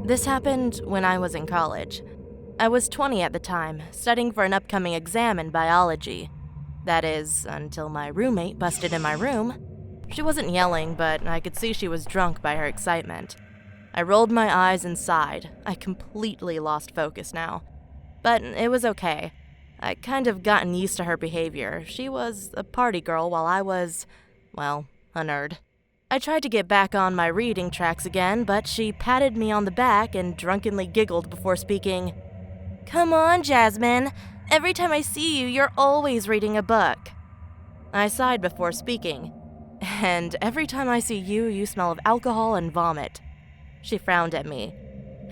This happened when I was in college. I was 20 at the time, studying for an upcoming exam in biology. That is, until my roommate busted in my room. She wasn't yelling, but I could see she was drunk by her excitement. I rolled my eyes and sighed. I completely lost focus now. But it was okay. I kind of gotten used to her behavior. She was a party girl while I was, well, a nerd. I tried to get back on my reading tracks again, but she patted me on the back and drunkenly giggled before speaking. "Come on, Jasmine. Every time I see you, you're always reading a book." I sighed before speaking. "And every time I see you, you smell of alcohol and vomit." She frowned at me.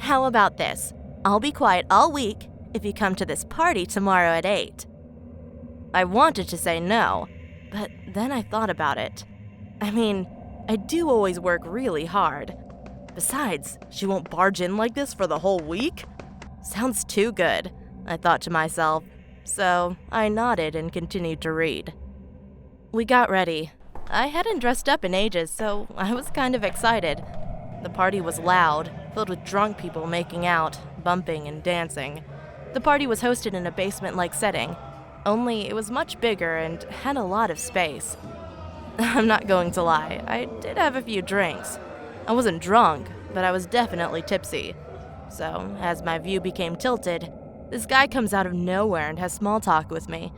"How about this? I'll be quiet all week if you come to this party tomorrow at 8. I wanted to say no, but then I thought about it. I mean, I do always work really hard. Besides, she won't barge in like this for the whole week? Sounds too good, I thought to myself, so I nodded and continued to read. We got ready. I hadn't dressed up in ages, so I was kind of excited. The party was loud, filled with drunk people making out, bumping, and dancing. The party was hosted in a basement-like setting, only it was much bigger and had a lot of space. I'm not going to lie, I did have a few drinks. I wasn't drunk, but I was definitely tipsy. So, as my view became tilted, this guy comes out of nowhere and has small talk with me.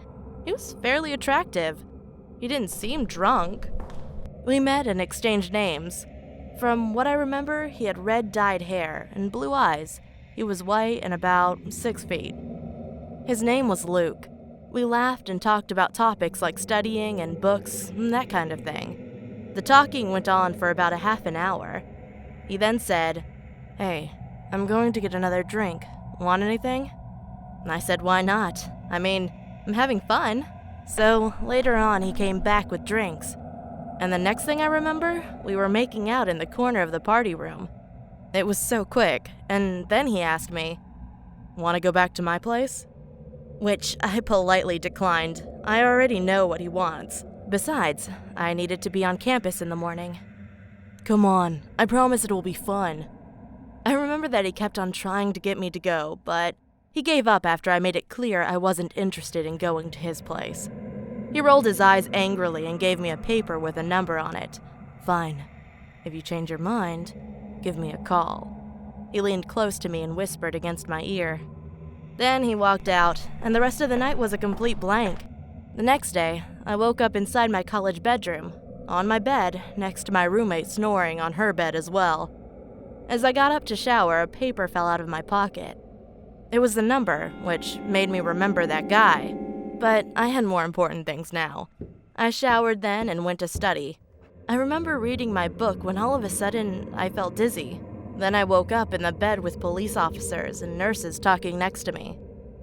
He was fairly attractive. He didn't seem drunk. We met and exchanged names. From what I remember, he had red dyed hair and blue eyes. He was white and about 6 feet. His name was Luke. We laughed and talked about topics like studying and books and that kind of thing. The talking went on for about a half an hour. He then said, "Hey, I'm going to get another drink. Want anything?" And I said, "Why not? I mean, I'm having fun." So later on, he came back with drinks. And the next thing I remember, we were making out in the corner of the party room. It was so quick, and then he asked me, "Want to go back to my place?" Which I politely declined. I already know what he wants. Besides, I needed to be on campus in the morning. "Come on, I promise it will be fun." I remember that he kept on trying to get me to go, but he gave up after I made it clear I wasn't interested in going to his place. He rolled his eyes angrily and gave me a paper with a number on it. "Fine. If you change your mind, give me a call." He leaned close to me and whispered against my ear. Then he walked out, and the rest of the night was a complete blank. The next day, I woke up inside my college bedroom, on my bed, next to my roommate snoring on her bed as well. As I got up to shower, a paper fell out of my pocket. It was the number, which made me remember that guy. But I had more important things now. I showered then and went to study. I remember reading my book when all of a sudden I felt dizzy. Then I woke up in the bed with police officers and nurses talking next to me.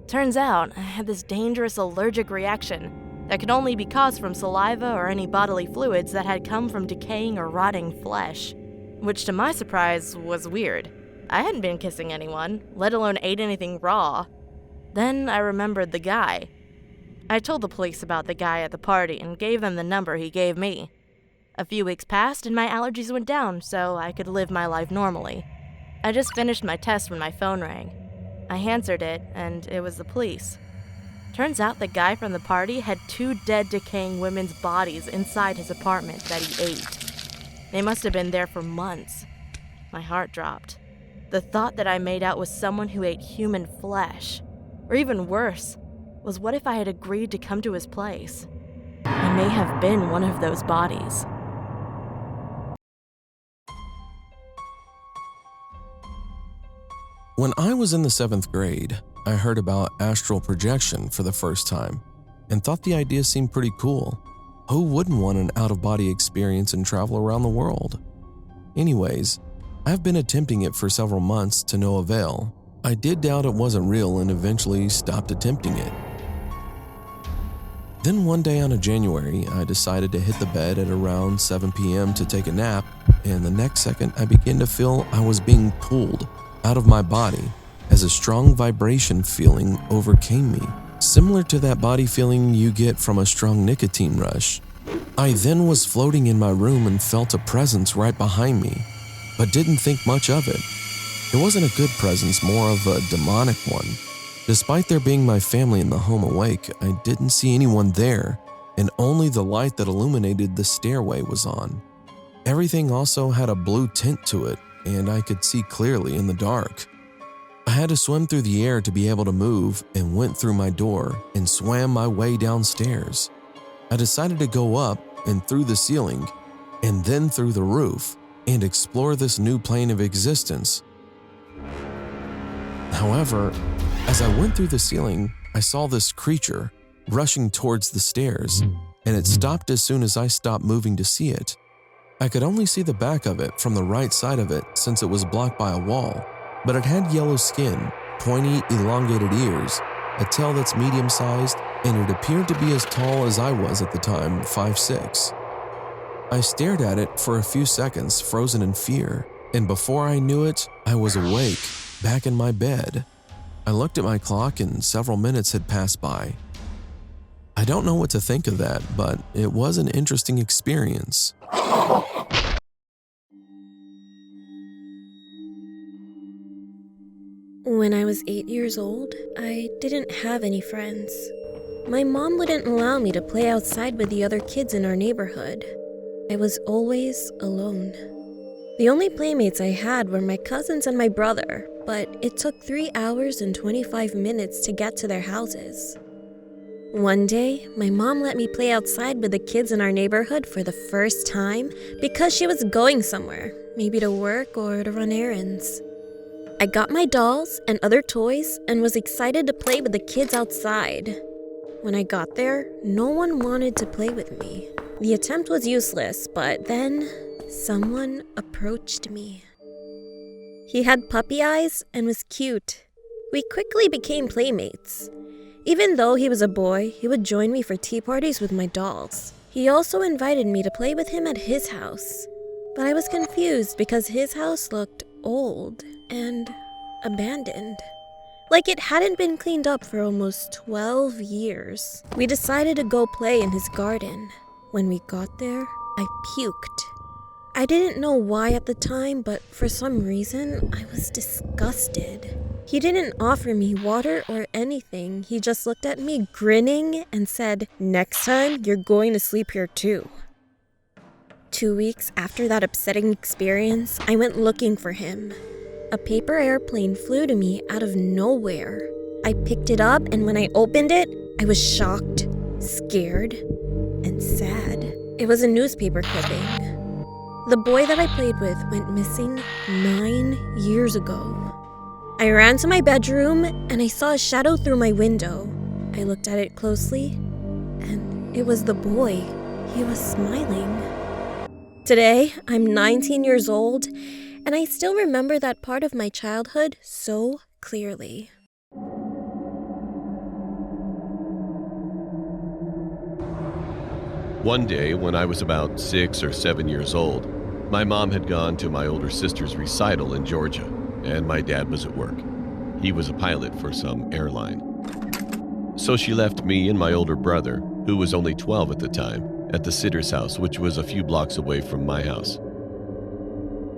Turns out I had this dangerous allergic reaction that could only be caused from saliva or any bodily fluids that had come from decaying or rotting flesh. Which to my surprise was weird. I hadn't been kissing anyone, let alone ate anything raw. Then I remembered the guy. I told the police about the guy at the party and gave them the number he gave me. A few weeks passed and my allergies went down so I could live my life normally. I just finished my test when my phone rang. I answered it and it was the police. Turns out the guy from the party had 2 dead, decaying women's bodies inside his apartment that he ate. They must have been there for months. My heart dropped. The thought that I made out with someone who ate human flesh. Or even worse, was what if I had agreed to come to his place? I may have been one of those bodies. When I was in the 7th grade, I heard about astral projection for the first time and thought the idea seemed pretty cool. Who wouldn't want an out-of-body experience and travel around the world? Anyways, I've been attempting it for several months to no avail. I did doubt it wasn't real and eventually stopped attempting it. Then one day on a January, I decided to hit the bed at around 7 p.m. to take a nap, and the next second I began to feel I was being pulled out of my body as a strong vibration feeling overcame me, similar to that body feeling you get from a strong nicotine rush. I then was floating in my room and felt a presence right behind me, but didn't think much of it. It wasn't a good presence, more of a demonic one. Despite there being my family in the home awake, I didn't see anyone there, and only the light that illuminated the stairway was on. Everything also had a blue tint to it, and I could see clearly in the dark. I had to swim through the air to be able to move and went through my door and swam my way downstairs. I decided to go up and through the ceiling and then through the roof and explore this new plane of existence. However, as I went through the ceiling, I saw this creature rushing towards the stairs, and it stopped as soon as I stopped moving to see it. I could only see the back of it from the right side of it since it was blocked by a wall, but it had yellow skin, pointy, elongated ears, a tail that's medium-sized, and it appeared to be as tall as I was at the time, 5'6". I stared at it for a few seconds, frozen in fear, and before I knew it, I was awake, back in my bed. I looked at my clock and several minutes had passed by. I don't know what to think of that, but it was an interesting experience. When I was 8 years old, I didn't have any friends. My mom wouldn't allow me to play outside with the other kids in our neighborhood. I was always alone. The only playmates I had were my cousins and my brother, but it took 3 hours and 25 minutes to get to their houses. One day, my mom let me play outside with the kids in our neighborhood for the first time because she was going somewhere, maybe to work or to run errands. I got my dolls and other toys and was excited to play with the kids outside. When I got there, no one wanted to play with me. The attempt was useless, but then someone approached me. He had puppy eyes and was cute. We quickly became playmates. Even though he was a boy, he would join me for tea parties with my dolls. He also invited me to play with him at his house. But I was confused because his house looked old and abandoned. Like it hadn't been cleaned up for almost 12 years. We decided to go play in his garden. When we got there, I puked. I didn't know why at the time, but for some reason, I was disgusted. He didn't offer me water or anything. He just looked at me grinning and said, "Next time, you're going to sleep here too." 2 weeks after that upsetting experience, I went looking for him. A paper airplane flew to me out of nowhere. I picked it up, and when I opened it, I was shocked, scared, and sad. It was a newspaper clipping. The boy that I played with went missing 9 years ago. I ran to my bedroom, and I saw a shadow through my window. I looked at it closely, and it was the boy. He was smiling. Today, I'm 19 years old, and I still remember that part of my childhood so clearly. One day, when I was about 6 or 7 years old, my mom had gone to my older sister's recital in Georgia, and my dad was at work. He was a pilot for some airline. So she left me and my older brother, who was only 12 at the time, at the sitter's house, which was a few blocks away from my house.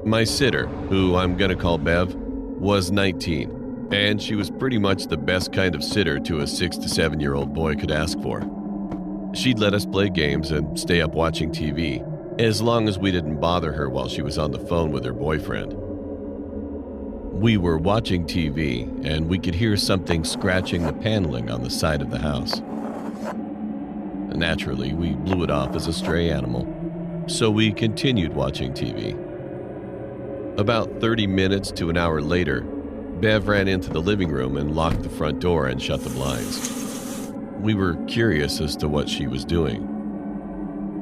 My sitter, who I'm going to call Bev, was 19, and she was pretty much the best kind of sitter to a 6 to 7-year-old boy could ask for. She'd let us play games and stay up watching TV, as long as we didn't bother her while she was on the phone with her boyfriend. We were watching TV, and we could hear something scratching the paneling on the side of the house. Naturally, we blew it off as a stray animal, so we continued watching TV. About 30 minutes to an hour later, Bev ran into the living room and locked the front door and shut the blinds. We were curious as to what she was doing.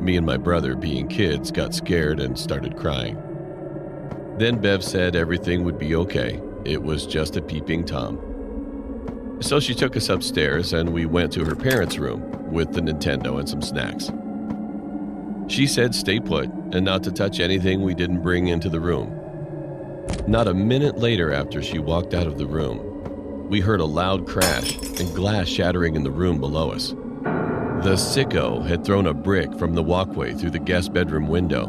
Me and my brother, being kids, got scared and started crying. Then Bev said everything would be okay. It was just a peeping Tom. So she took us upstairs and we went to her parents' room with the Nintendo and some snacks. She said stay put and not to touch anything we didn't bring into the room. Not a minute later after she walked out of the room, we heard a loud crash and glass shattering in the room below us. The sicko had thrown a brick from the walkway through the guest bedroom window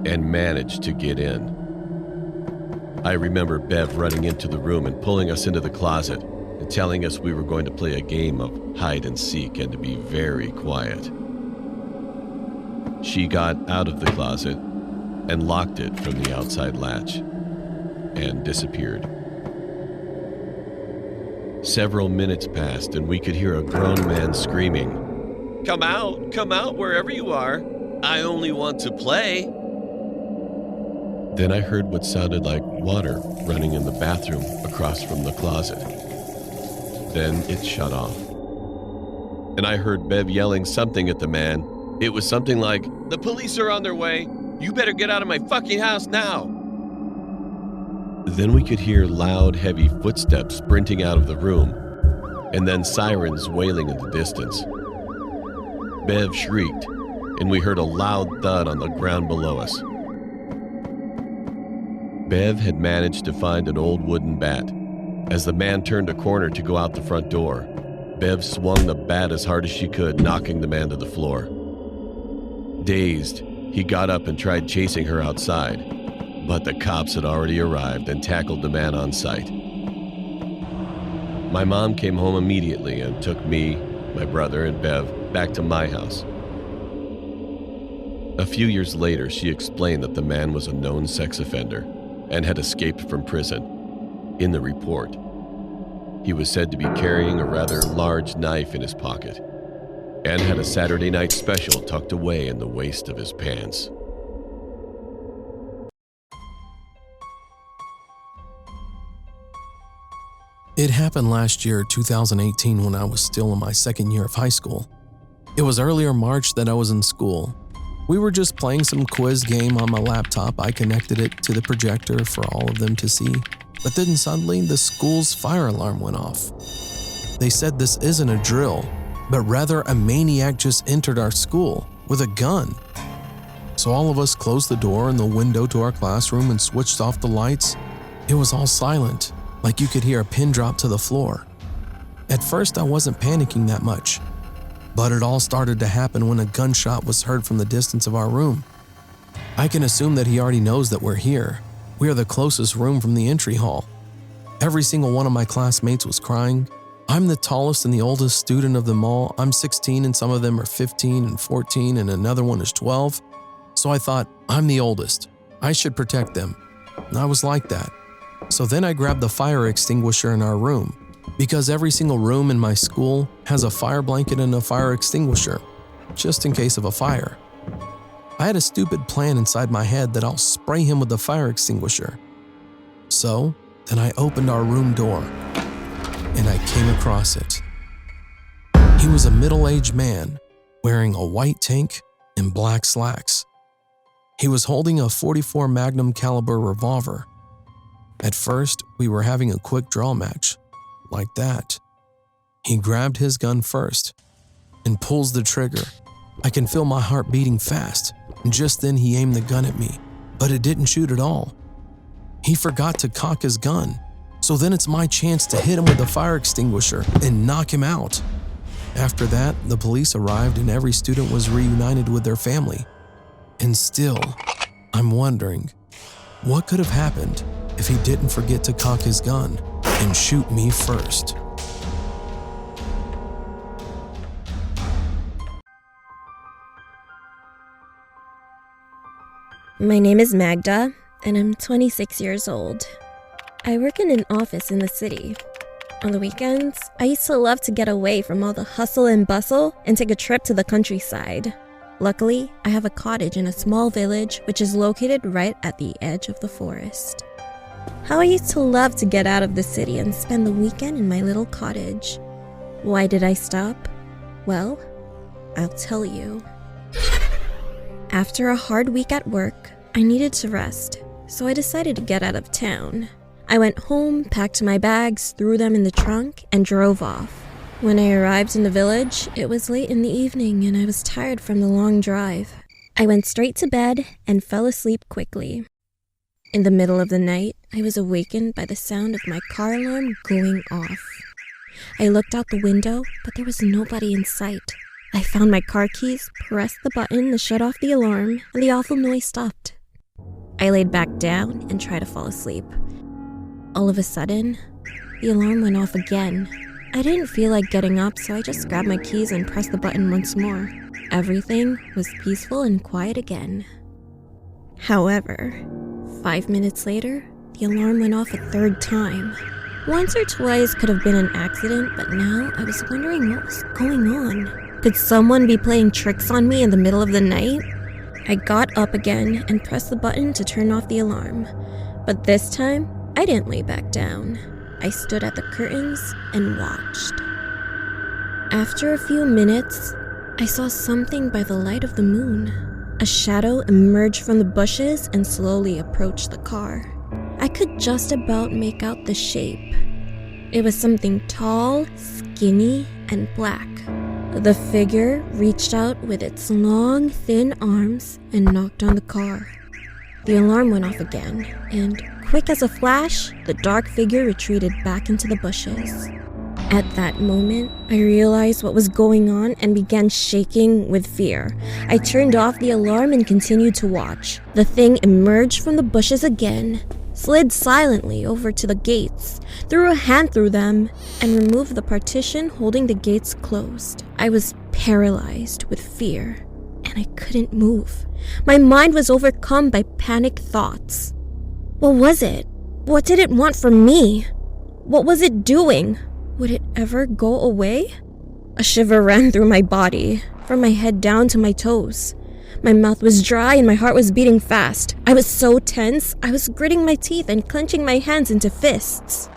and managed to get in. I remember Bev running into the room and pulling us into the closet and telling us we were going to play a game of hide and seek and to be very quiet. She got out of the closet and locked it from the outside latch and disappeared. Several minutes passed and we could hear a grown man screaming, come out wherever you are. I only want to play." Then I heard what sounded like water running in the bathroom across from the closet. Then it shut off. And I heard Bev yelling something at the man. It was something like, "The police are on their way. You better get out of my fucking house now." Then we could hear loud, heavy footsteps sprinting out of the room, and then sirens wailing in the distance. Bev shrieked, and we heard a loud thud on the ground below us. Bev had managed to find an old wooden bat. As the man turned a corner to go out the front door, Bev swung the bat as hard as she could, knocking the man to the floor. Dazed, he got up and tried chasing her outside, but the cops had already arrived and tackled the man on sight. My mom came home immediately and took me, my brother, and Bev back to my house. A few years later, she explained that the man was a known sex offender and had escaped from prison. In the report, he was said to be carrying a rather large knife in his pocket and had a Saturday night special tucked away in the waist of his pants. It happened last year, 2018, when I was still in my second year of high school. It was earlier March that I was in school. We were just playing some quiz game on my laptop. I connected it to the projector for all of them to see, but then suddenly the school's fire alarm went off. They said this isn't a drill, but rather a maniac just entered our school with a gun. So all of us closed the door and the window to our classroom and switched off the lights. It was all silent, like you could hear a pin drop to the floor. At first, I wasn't panicking that much, but it all started to happen when a gunshot was heard from the distance of our room. I can assume that he already knows that we're here. We are the closest room from the entry hall. Every single one of my classmates was crying. I'm the tallest and the oldest student of them all. I'm 16 and some of them are 15 and 14 and another one is 12. So I thought, I'm the oldest. I should protect them. And I was like that. So then I grabbed the fire extinguisher in our room, because every single room in my school has a fire blanket and a fire extinguisher, just in case of a fire. I had a stupid plan inside my head that I'll spray him with the fire extinguisher. So then I opened our room door, and I came across it. He was a middle-aged man wearing a white tank and black slacks. He was holding a .44 Magnum caliber revolver. At first, we were having a quick draw match, like that. He grabbed his gun first and pulls the trigger. I can feel my heart beating fast, and just then he aimed the gun at me, but it didn't shoot at all. He forgot to cock his gun, so then it's my chance to hit him with the fire extinguisher and knock him out. After that, the police arrived and every student was reunited with their family. And still, I'm wondering, what could have happened if he didn't forget to cock his gun and shoot me first? My name is Magda, and I'm 26 years old. I work in an office in the city. On the weekends, I used to love to get away from all the hustle and bustle and take a trip to the countryside. Luckily, I have a cottage in a small village which is located right at the edge of the forest. How I used to love to get out of the city and spend the weekend in my little cottage. Why did I stop? Well, I'll tell you. After a hard week at work, I needed to rest, so I decided to get out of town. I went home, packed my bags, threw them in the trunk, and drove off. When I arrived in the village, it was late in the evening and I was tired from the long drive. I went straight to bed and fell asleep quickly. In the middle of the night, I was awakened by the sound of my car alarm going off. I looked out the window, but there was nobody in sight. I found my car keys, pressed the button to shut off the alarm, and the awful noise stopped. I laid back down and tried to fall asleep, All of a sudden, the alarm went off again. I didn't feel like getting up, so I just grabbed my keys and pressed the button once more. Everything was peaceful and quiet again. However, 5 minutes later, the alarm went off a third time. Once or twice could have been an accident, but now I was wondering what was going on. Could someone be playing tricks on me in the middle of the night? I got up again and pressed the button to turn off the alarm. But this time, I didn't lay back down. I stood at the curtains and watched. After a few minutes, I saw something by the light of the moon. A shadow emerged from the bushes and slowly approached the car. I could just about make out the shape. It was something tall, skinny, and black. The figure reached out with its long, thin arms and knocked on the car. The alarm went off again, and quick as a flash, the dark figure retreated back into the bushes. At that moment, I realized what was going on and began shaking with fear. I turned off the alarm and continued to watch. The thing emerged from the bushes again, slid silently over to the gates, threw a hand through them, and removed the partition holding the gates closed. I was paralyzed with fear, and I couldn't move. My mind was overcome by panic thoughts. What was it? What did it want from me? What was it doing? Would it ever go away? A shiver ran through my body, from my head down to my toes. My mouth was dry and my heart was beating fast. I was so tense, I was gritting my teeth and clenching my hands into fists.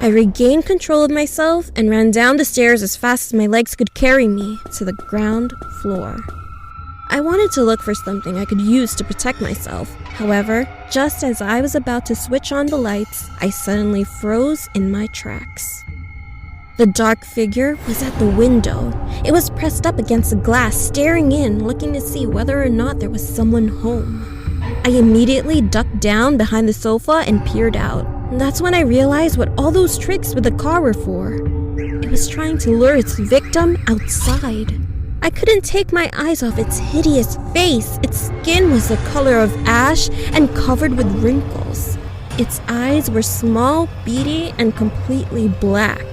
I regained control of myself and ran down the stairs as fast as my legs could carry me to the ground floor. I wanted to look for something I could use to protect myself. However, just as I was about to switch on the lights, I suddenly froze in my tracks. The dark figure was at the window. It was pressed up against the glass, staring in, looking to see whether or not there was someone home. I immediately ducked down behind the sofa and peered out. That's when I realized what all those tricks with the car were for. It was trying to lure its victim outside. I couldn't take my eyes off its hideous face. Its skin was the color of ash and covered with wrinkles. Its eyes were small, beady, and completely black.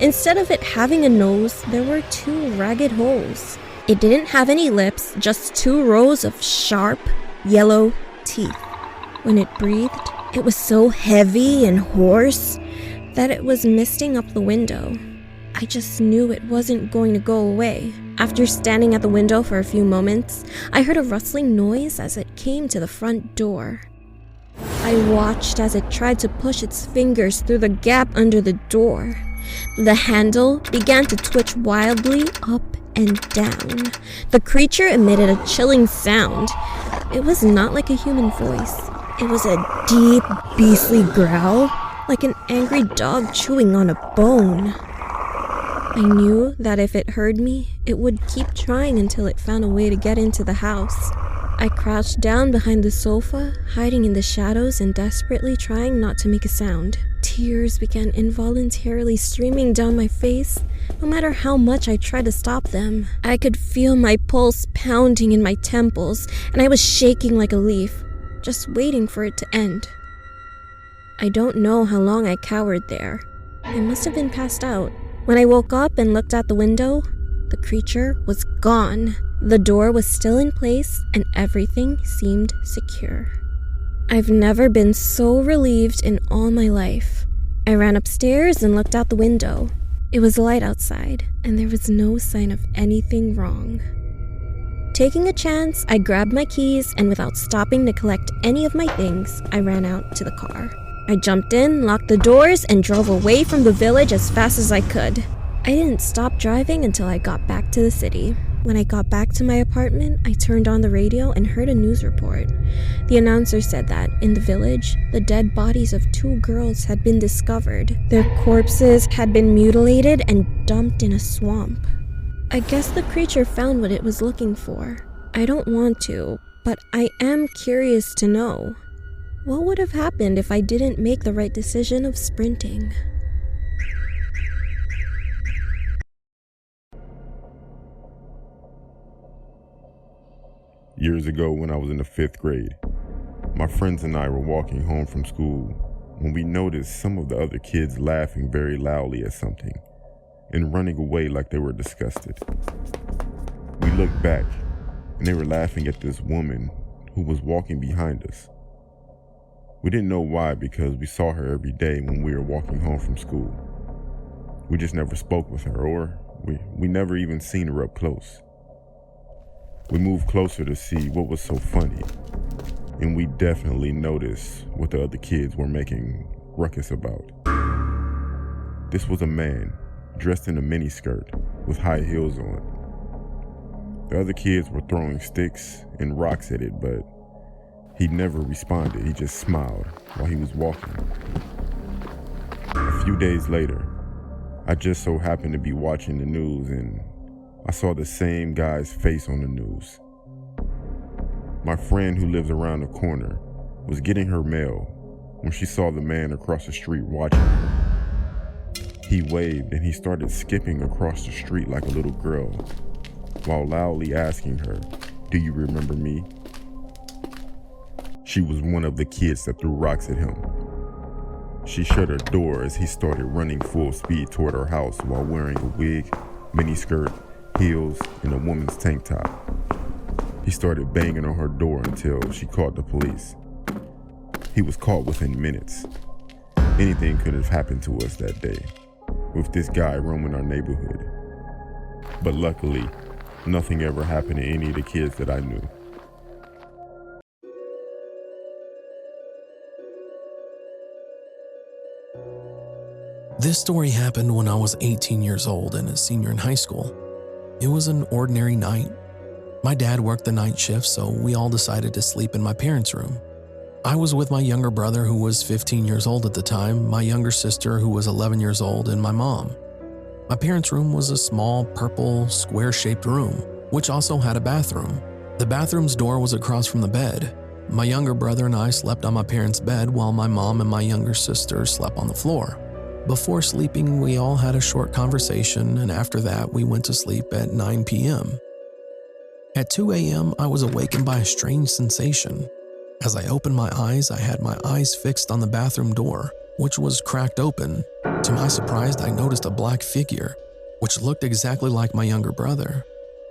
Instead of it having a nose, there were 2 ragged holes. It didn't have any lips, just 2 rows of sharp, yellow teeth. When it breathed, it was so heavy and hoarse that it was misting up the window. I just knew it wasn't going to go away. After standing at the window for a few moments, I heard a rustling noise as it came to the front door. I watched as it tried to push its fingers through the gap under the door. The handle began to twitch wildly up and down. The creature emitted a chilling sound. It was not like a human voice. It was a deep, beastly growl, like an angry dog chewing on a bone. I knew that if it heard me, it would keep trying until it found a way to get into the house. I crouched down behind the sofa, hiding in the shadows and desperately trying not to make a sound. Tears began involuntarily streaming down my face, no matter how much I tried to stop them. I could feel my pulse pounding in my temples, and I was shaking like a leaf, just waiting for it to end. I don't know how long I cowered there. I must have been passed out. When I woke up and looked out the window, the creature was gone. The door was still in place, and everything seemed secure. I've never been so relieved in all my life. I ran upstairs and looked out the window. It was light outside, and there was no sign of anything wrong. Taking a chance, I grabbed my keys, and without stopping to collect any of my things, I ran out to the car. I jumped in, locked the doors, and drove away from the village as fast as I could. I didn't stop driving until I got back to the city. When I got back to my apartment, I turned on the radio and heard a news report. The announcer said that, in the village, the dead bodies of 2 girls had been discovered. Their corpses had been mutilated and dumped in a swamp. I guess the creature found what it was looking for. I don't want to, but I am curious to know. What would have happened if I didn't make the right decision of sprinting? Years ago, when I was in the 5th grade, my friends and I were walking home from school when we noticed some of the other kids laughing very loudly at something and running away like they were disgusted. We looked back and they were laughing at this woman who was walking behind us. We didn't know why because we saw her every day when we were walking home from school. We just never spoke with her, or we never even seen her up close. We moved closer to see what was so funny, and we definitely noticed what the other kids were making ruckus about. This was a man dressed in a miniskirt with high heels on. The other kids were throwing sticks and rocks at it, but he never responded. He just smiled while he was walking. A few days later, I just so happened to be watching the news and I saw the same guy's face on the news. My friend who lives around the corner was getting her mail when she saw the man across the street watching her. He waved and he started skipping across the street like a little girl while loudly asking her, "Do you remember me?" She was one of the kids that threw rocks at him. She shut her door as he started running full speed toward her house while wearing a wig, miniskirt, heels, and a woman's tank top. He started banging on her door until she called the police. He was caught within minutes. Anything could have happened to us that day, with this guy roaming our neighborhood. But luckily, nothing ever happened to any of the kids that I knew. This story happened when I was 18 years old and a senior in high school. It was an ordinary night. My dad worked the night shift, so we all decided to sleep in my parents' room. I was with my younger brother, who was 15 years old at the time, my younger sister, who was 11 years old, and my mom. My parents' room was a small, purple, square-shaped room, which also had a bathroom. The bathroom's door was across from the bed. My younger brother and I slept on my parents' bed while my mom and my younger sister slept on the floor. Before sleeping, we all had a short conversation, and after that, we went to sleep at 9 p.m. At 2 a.m., I was awakened by a strange sensation. As I opened my eyes, I had my eyes fixed on the bathroom door, which was cracked open. To my surprise, I noticed a black figure, which looked exactly like my younger brother.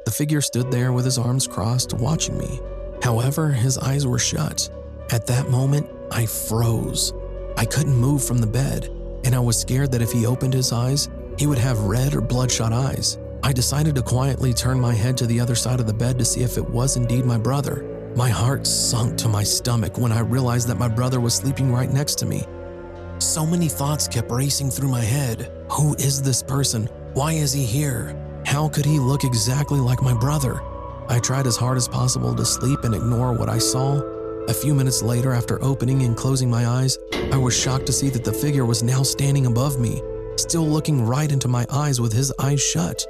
The figure stood there with his arms crossed, watching me. However, his eyes were shut. At that moment, I froze. I couldn't move from the bed, and I was scared that if he opened his eyes, he would have red or bloodshot eyes. I decided to quietly turn my head to the other side of the bed to see if it was indeed my brother. My heart sunk to my stomach when I realized that my brother was sleeping right next to me. So many thoughts kept racing through my head. Who is this person? Why is he here? How could he look exactly like my brother? I tried as hard as possible to sleep and ignore what I saw. A few minutes later, after opening and closing my eyes, I was shocked to see that the figure was now standing above me, still looking right into my eyes with his eyes shut.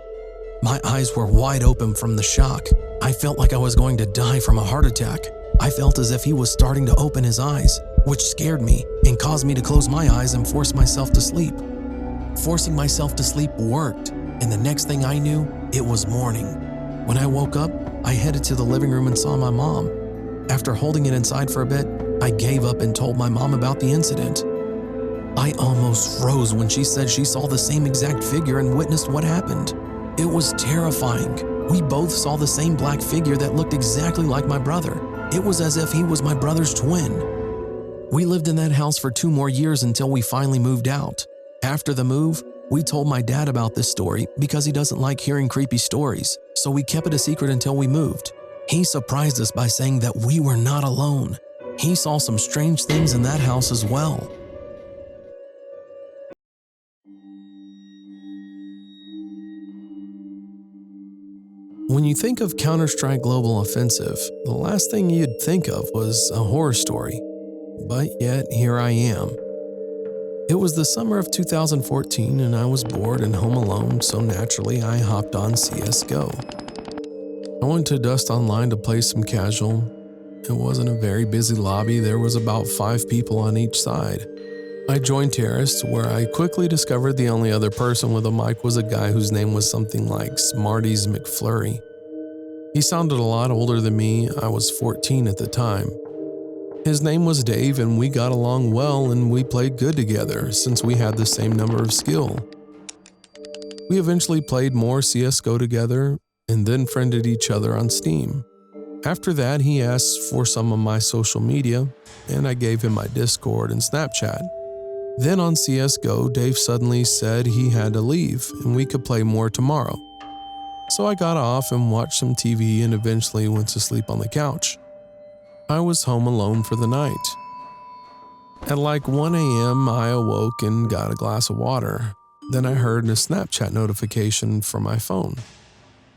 My eyes were wide open from the shock. I felt like I was going to die from a heart attack. I felt as if he was starting to open his eyes, which scared me and caused me to close my eyes and force myself to sleep. Forcing myself to sleep worked, and the next thing I knew, it was morning. When I woke up, I headed to the living room and saw my mom. After holding it inside for a bit, I gave up and told my mom about the incident. I almost froze when she said she saw the same exact figure and witnessed what happened. It was terrifying. We both saw the same black figure that looked exactly like my brother. It was as if he was my brother's twin. We lived in that house for 2 more years until we finally moved out. After the move, we told my dad about this story because he doesn't like hearing creepy stories, so we kept it a secret until we moved. He surprised us by saying that we were not alone. He saw some strange things in that house as well. When you think of Counter-Strike Global Offensive, the last thing you'd think of was a horror story. But yet, here I am. It was the summer of 2014 and I was bored and home alone, so naturally I hopped on CSGO. I went to Dust Online to play some casual. It wasn't a very busy lobby, there was about 5 people on each side. I joined Terrorist, where I quickly discovered the only other person with a mic was a guy whose name was something like Smarties McFlurry. He sounded a lot older than me, I was 14 at the time. His name was Dave, and we got along well and we played good together since we had the same number of skill. We eventually played more CSGO together and then friended each other on Steam. After that, he asked for some of my social media, and I gave him my Discord and Snapchat. Then on CSGO, Dave suddenly said he had to leave and we could play more tomorrow. So I got off and watched some TV and eventually went to sleep on the couch. I was home alone for the night. At like 1 a.m., I awoke and got a glass of water. Then I heard a Snapchat notification from my phone.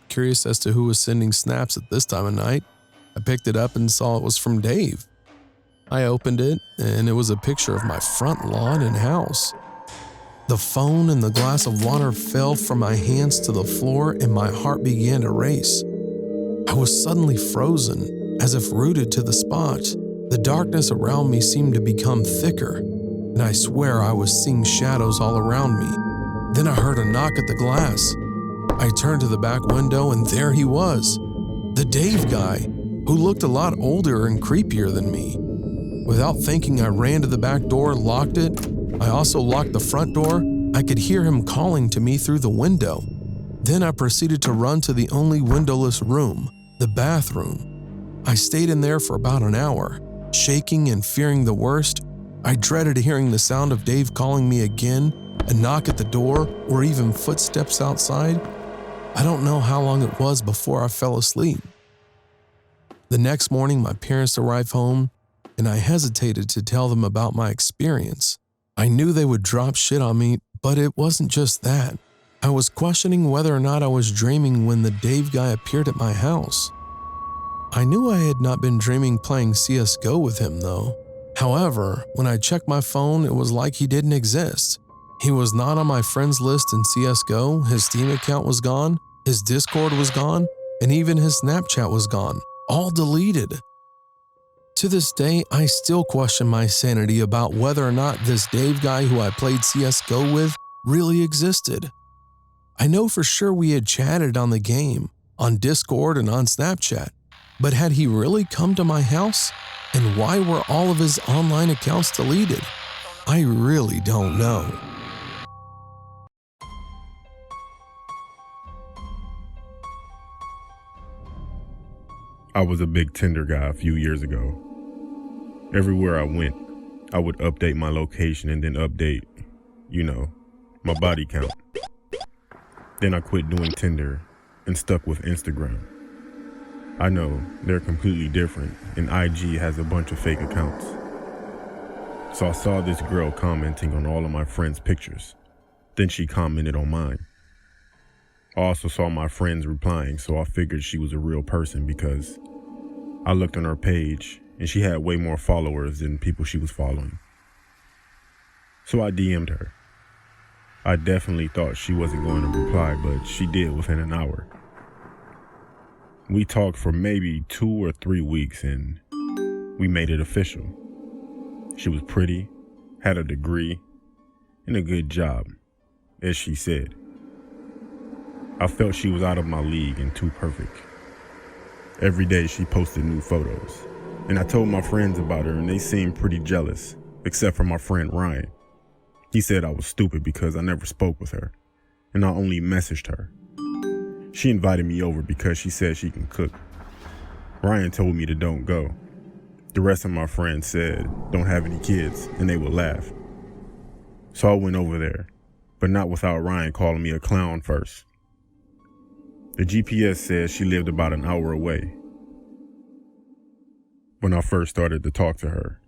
Curious as to who was sending snaps at this time of night, I picked it up and saw it was from Dave. I opened it, and it was a picture of my front lawn and house. The phone and the glass of water fell from my hands to the floor, and my heart began to race. I was suddenly frozen, as if rooted to the spot. The darkness around me seemed to become thicker, and I swear I was seeing shadows all around me. Then I heard a knock at the glass. I turned to the back window, and there he was, the Dave guy, who looked a lot older and creepier than me. Without thinking, I ran to the back door, locked it. I also locked the front door. I could hear him calling to me through the window. Then I proceeded to run to the only windowless room, the bathroom. I stayed in there for about an hour, shaking and fearing the worst. I dreaded hearing the sound of Dave calling me again, a knock at the door, or even footsteps outside. I don't know how long it was before I fell asleep. The next morning, my parents arrived home, and I hesitated to tell them about my experience. I knew they would drop shit on me, but it wasn't just that. I was questioning whether or not I was dreaming when the Dave guy appeared at my house. I knew I had not been dreaming playing CSGO with him, though. However, when I checked my phone, it was like he didn't exist. He was not on my friends list in CSGO, his Steam account was gone, his Discord was gone, and even his Snapchat was gone. All deleted. To this day, I still question my sanity about whether or not this Dave guy who I played CSGO with really existed. I know for sure we had chatted on the game, on Discord and on Snapchat, but had he really come to my house? And why were all of his online accounts deleted? I really don't know. I was a big Tinder guy a few years ago. Everywhere I went, I would update my location and then update, my body count. Then I quit doing Tinder and stuck with Instagram. I know they're completely different, and IG has a bunch of fake accounts. So I saw this girl commenting on all of my friends' pictures. Then she commented on mine. I also saw my friends replying, so I figured she was a real person because I looked on her page and she had way more followers than people she was following. So I DM'd her. I definitely thought she wasn't going to reply, but she did within an hour. We talked for maybe 2 or 3 weeks and we made it official. She was pretty, had a degree, and a good job, as she said. I felt she was out of my league and too perfect. Every day she posted new photos, and I told my friends about her and they seemed pretty jealous, except for my friend Ryan. He said I was stupid because I never spoke with her, and I only messaged her. She invited me over because she said she can cook. Ryan told me to don't go. The rest of my friends said don't have any kids, and they would laugh. So I went over there, but not without Ryan calling me a clown first. The GPS said she lived about an hour away. When I first started to talk to her,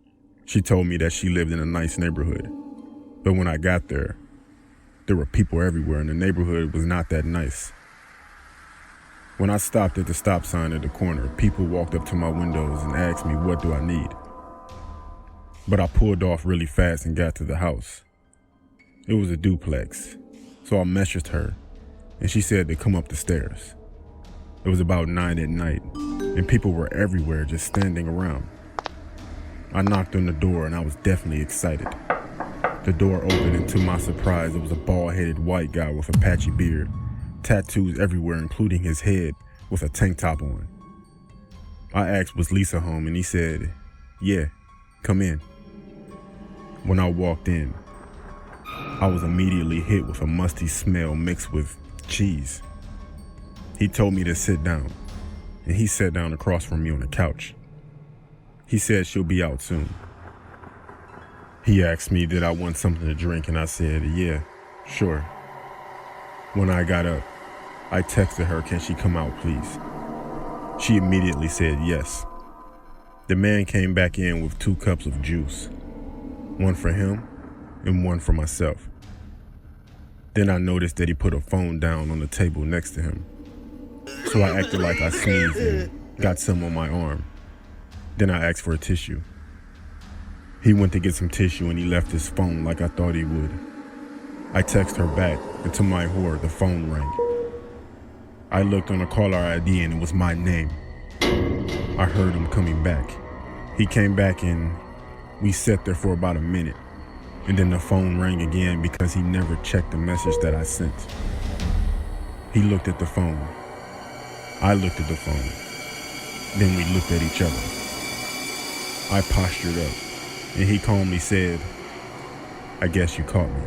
she told me that she lived in a nice neighborhood. But when I got there were people everywhere and the neighborhood was not that nice. When I stopped at the stop sign at the corner, people walked up to my windows and asked me what do I need. But I pulled off really fast and got to the house. It was a duplex, so I messaged her and she said to come up the stairs. It was about 9 at night and people were everywhere just standing around. I knocked on the door and I was definitely excited. The door opened and to my surprise, it was a bald-headed white guy with a patchy beard, tattoos everywhere including his head with a tank top on. I asked was Lisa home and he said, yeah, come in." When I walked in, I was immediately hit with a musty smell mixed with cheese. He told me to sit down, and he sat down across from me on the couch. He said she'll be out soon. He asked me did I want something to drink, and I said, yeah, sure. When I got up, I texted her, can she come out, please? She immediately said yes. The man came back in with 2 cups of juice, one for him and one for myself. Then I noticed that he put a phone down on the table next to him. So I acted like I sneezed and got some on my arm. Then I asked for a tissue. He went to get some tissue and he left his phone like I thought he would. I texted her back, and to my horror, the phone rang. I looked on the caller ID and it was my name. I heard him coming back. He came back and we sat there for about a minute. And then the phone rang again because he never checked the message that I sent. He looked at the phone. I looked at the phone. Then we looked at each other. I postured up, and he calmly said, I guess you caught me.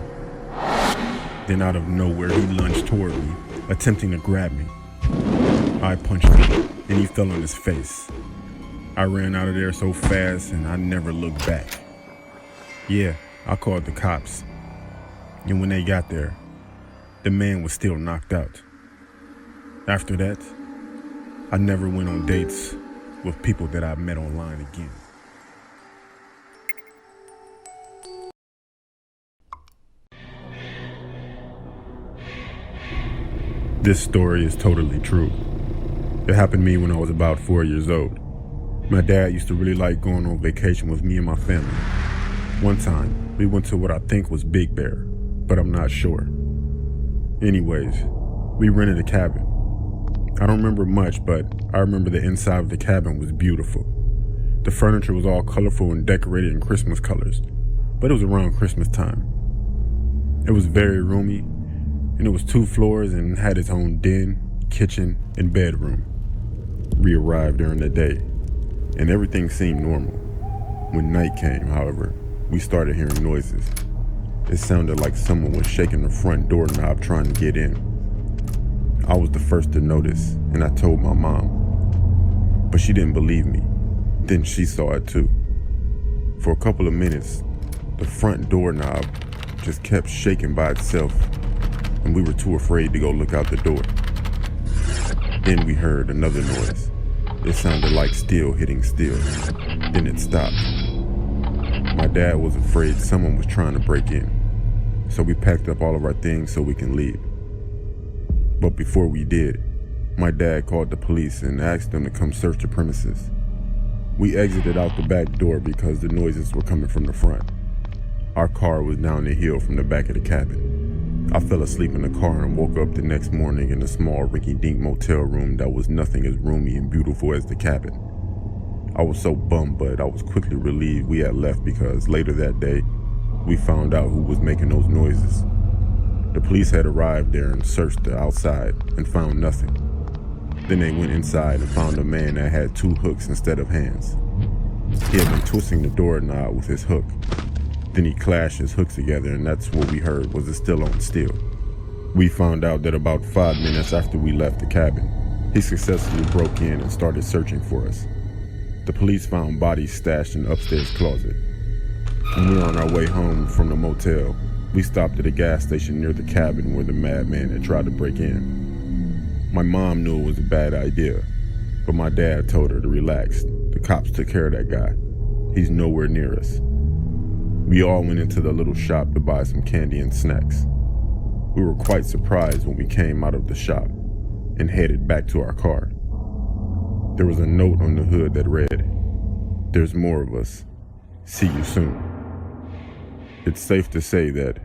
Then out of nowhere, he lunged toward me, attempting to grab me. I punched him, and he fell on his face. I ran out of there so fast, and I never looked back. Yeah, I called the cops. And when they got there, the man was still knocked out. After that, I never went on dates with people that I met online again. This story is totally true. It happened to me when I was about 4 years old. My dad used to really like going on vacation with me and my family. One time, we went to what I think was Big Bear, but I'm not sure. Anyways, we rented a cabin. I don't remember much, but I remember the inside of the cabin was beautiful. The furniture was all colorful and decorated in Christmas colors, but it was around Christmas time. It was very roomy, and it was 2 floors and had its own den, kitchen, and bedroom. We arrived during the day, and everything seemed normal. When night came, however, we started hearing noises. It sounded like someone was shaking the front doorknob trying to get in. I was the first to notice, and I told my mom. But she didn't believe me. Then she saw it too. For a couple of minutes, the front doorknob just kept shaking by itself, and we were too afraid to go look out the door. Then we heard another noise. It sounded like steel hitting steel. Then it stopped. My dad was afraid someone was trying to break in, so we packed up all of our things so we can leave. But before we did, my dad called the police and asked them to come search the premises. We exited out the back door because the noises were coming from the front. Our car was down the hill from the back of the cabin. I fell asleep in the car and woke up the next morning in a small rinky-dink motel room that was nothing as roomy and beautiful as the cabin. I was so bummed, but I was quickly relieved we had left because later that day, we found out who was making those noises. The police had arrived there and searched the outside and found nothing. Then they went inside and found a man that had 2 hooks instead of hands. He had been twisting the doorknob with his hook. Then he clashed his hooks together, and that's what we heard was it still on steel. We found out that about 5 minutes after we left the cabin, he successfully broke in and started searching for us. The police found bodies stashed in the upstairs closet. When we were on our way home from the motel, we stopped at a gas station near the cabin where the madman had tried to break in. My mom knew it was a bad idea, but my dad told her to relax. The cops took care of that guy. He's nowhere near us. We all went into the little shop to buy some candy and snacks. We were quite surprised when we came out of the shop and headed back to our car. There was a note on the hood that read, "There's more of us. See you soon." It's safe to say that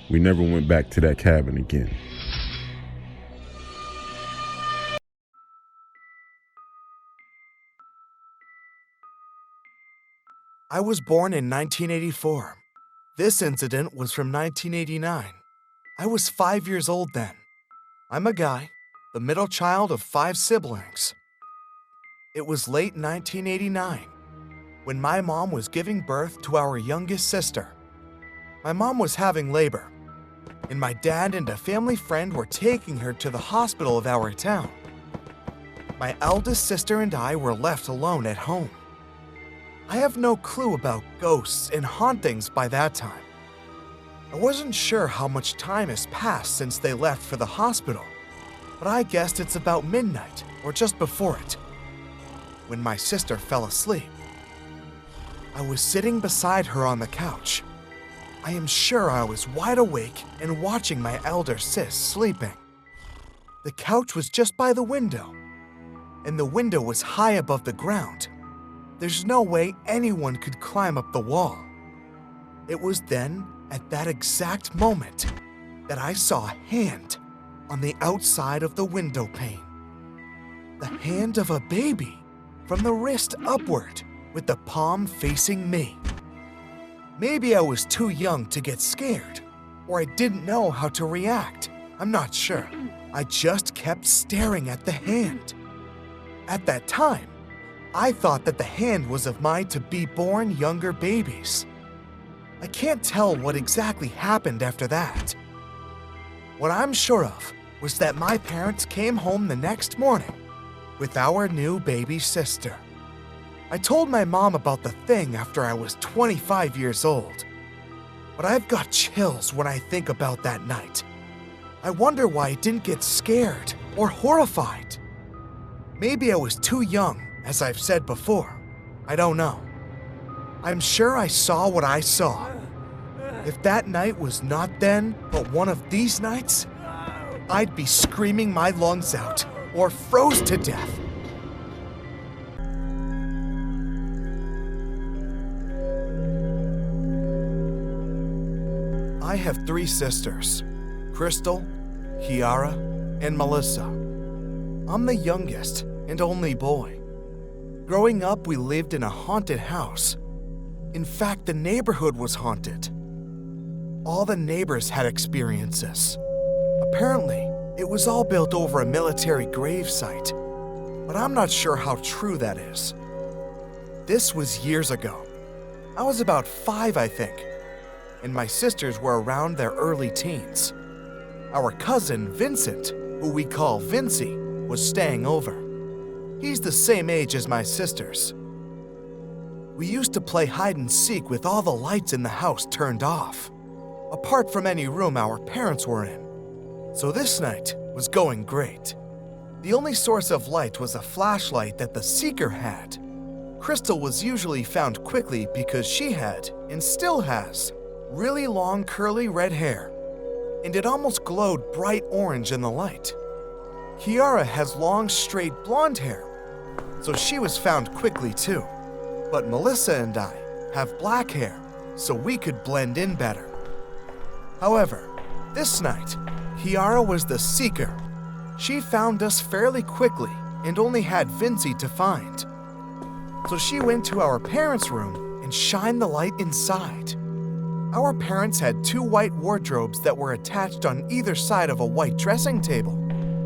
we never went back to that cabin again. I was born in 1984. This incident was from 1989. I was 5 years old then. I'm a guy, the middle child of 5 siblings. It was late 1989. when my mom was giving birth to our youngest sister. My mom was having labor, and my dad and a family friend were taking her to the hospital of our town. My eldest sister and I were left alone at home. I have no clue about ghosts and hauntings by that time. I wasn't sure how much time has passed since they left for the hospital, but I guessed it's about midnight or just before it, when my sister fell asleep. I was sitting beside her on the couch. I am sure I was wide awake and watching my elder sis sleeping. The couch was just by the window, and the window was high above the ground. There's no way anyone could climb up the wall. It was then, at that exact moment, that I saw a hand on the outside of the window pane. The hand of a baby, from the wrist upward, with the palm facing me. Maybe I was too young to get scared, or I didn't know how to react. I'm not sure. I just kept staring at the hand. At that time, I thought that the hand was of my to-be-born younger babies. I can't tell what exactly happened after that. What I'm sure of was that my parents came home the next morning with our new baby sister. I told my mom about the thing after I was 25 years old, but I've got chills when I think about that night. I wonder why I didn't get scared or horrified. Maybe I was too young, as I've said before. I don't know. I'm sure I saw what I saw. If that night was not then, but one of these nights, I'd be screaming my lungs out or froze to death. I have 3 sisters, Crystal, Kiara, and Melissa. I'm the youngest and only boy. Growing up, we lived in a haunted house. In fact, the neighborhood was haunted. All the neighbors had experiences. Apparently, it was all built over a military grave site, but I'm not sure how true that is. This was years ago. I was about 5, I think, and my sisters were around their early teens. Our cousin, Vincent, who we call Vincy, was staying over. He's the same age as my sisters. We used to play hide and seek with all the lights in the house turned off, apart from any room our parents were in. So this night was going great. The only source of light was a flashlight that the seeker had. Crystal was usually found quickly because she had, and still has, really long curly red hair, and it almost glowed bright orange in the light. Kiara has long straight blonde hair, so she was found quickly too. But Melissa and I have black hair, so we could blend in better. However, this night, Kiara was the seeker. She found us fairly quickly and only had Vincy to find. So she went to our parents' room and shined the light inside. Our parents had 2 white wardrobes that were attached on either side of a white dressing table,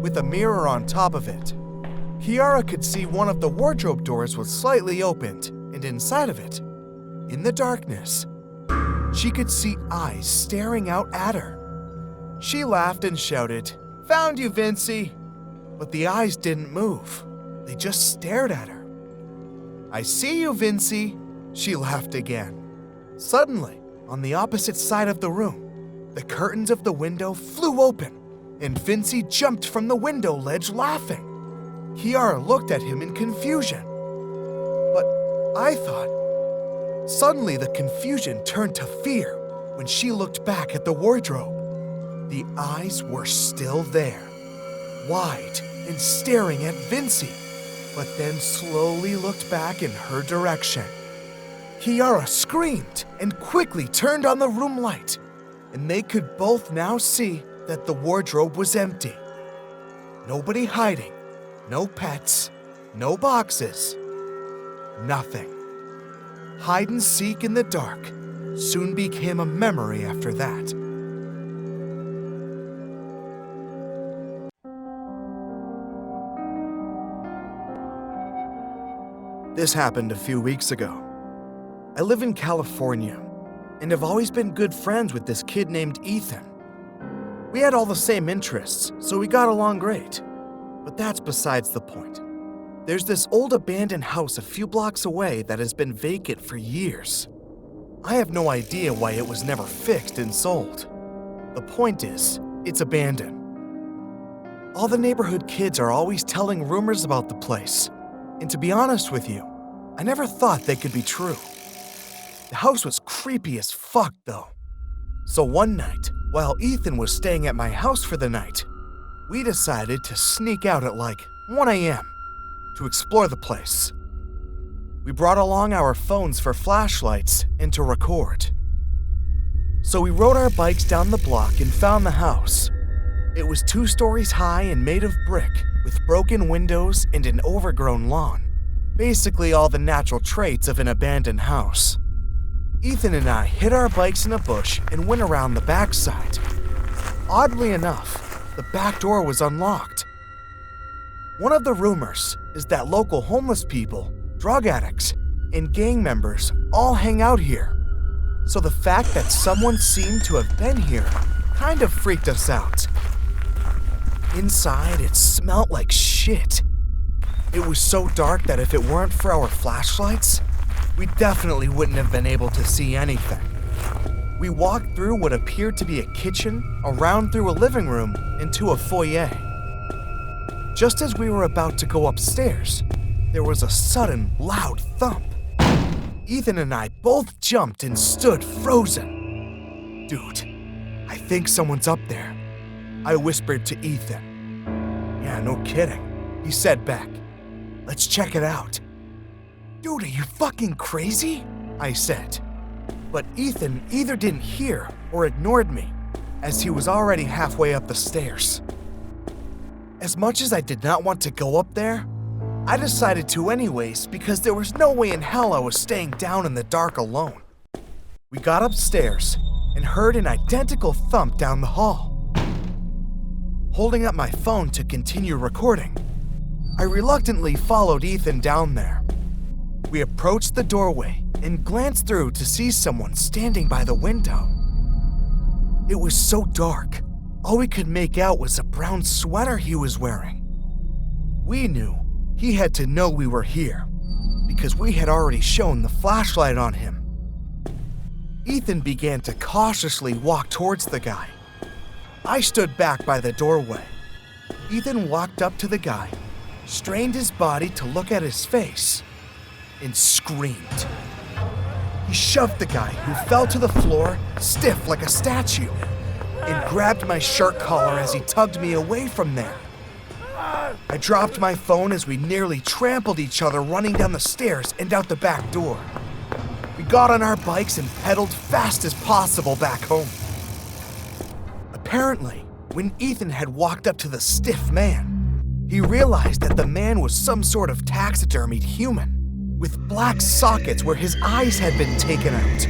with a mirror on top of it. Kiara could see one of the wardrobe doors was slightly opened, and inside of it, in the darkness, she could see eyes staring out at her. She laughed and shouted, "Found you, Vincy!" But the eyes didn't move. They just stared at her. "I see you, Vincy," she laughed again. Suddenly, on the opposite side of the room, the curtains of the window flew open, and Vincy jumped from the window ledge laughing. Kiara looked at him in confusion. But I thought. Suddenly, the confusion turned to fear when she looked back at the wardrobe. The eyes were still there, wide and staring at Vincy, but then slowly looked back in her direction. Kiara screamed and quickly turned on the room light, and they could both now see that the wardrobe was empty. Nobody hiding, no pets, no boxes, nothing. Hide and seek in the dark soon became a memory after that. This happened a few weeks ago. I live in California and have always been good friends with this kid named Ethan. We had all the same interests, so we got along great. But that's besides the point. There's this old abandoned house a few blocks away that has been vacant for years. I have no idea why it was never fixed and sold. The point is, it's abandoned. All the neighborhood kids are always telling rumors about the place. And to be honest with you, I never thought they could be true. The house was creepy as fuck though. So one night, while Ethan was staying at my house for the night, we decided to sneak out at like 1 a.m. to explore the place. We brought along our phones for flashlights and to record. So we rode our bikes down the block and found the house. It was 2 stories high and made of brick, with broken windows and an overgrown lawn. Basically all the natural traits of an abandoned house. Ethan and I hid our bikes in a bush and went around the backside. Oddly enough, the back door was unlocked. One of the rumors is that local homeless people, drug addicts, and gang members all hang out here. So the fact that someone seemed to have been here kind of freaked us out. Inside, it smelled like shit. It was so dark that if it weren't for our flashlights, we definitely wouldn't have been able to see anything. We walked through what appeared to be a kitchen, around through a living room, into a foyer. Just as we were about to go upstairs, there was a sudden, loud thump. Ethan and I both jumped and stood frozen. Dude, I think someone's up there, I whispered to Ethan. Yeah, no kidding, he said back. Let's check it out. Dude, are you fucking crazy? I said. But Ethan either didn't hear or ignored me, as he was already halfway up the stairs. As much as I did not want to go up there, I decided to anyways because there was no way in hell I was staying down in the dark alone. We got upstairs and heard an identical thump down the hall. Holding up my phone to continue recording, I reluctantly followed Ethan down there. We approached the doorway and glanced through to see someone standing by the window. It was so dark, all we could make out was a brown sweater he was wearing. We knew he had to know we were here, because we had already shown the flashlight on him. Ethan began to cautiously walk towards the guy. I stood back by the doorway. Ethan walked up to the guy, strained his body to look at his face, and screamed. He shoved the guy, who fell to the floor, stiff like a statue, and grabbed my shirt collar as he tugged me away from there. I dropped my phone as we nearly trampled each other running down the stairs and out the back door. We got on our bikes and pedaled fast as possible back home. Apparently, when Ethan had walked up to the stiff man, he realized that the man was some sort of taxidermied human, with black sockets where his eyes had been taken out.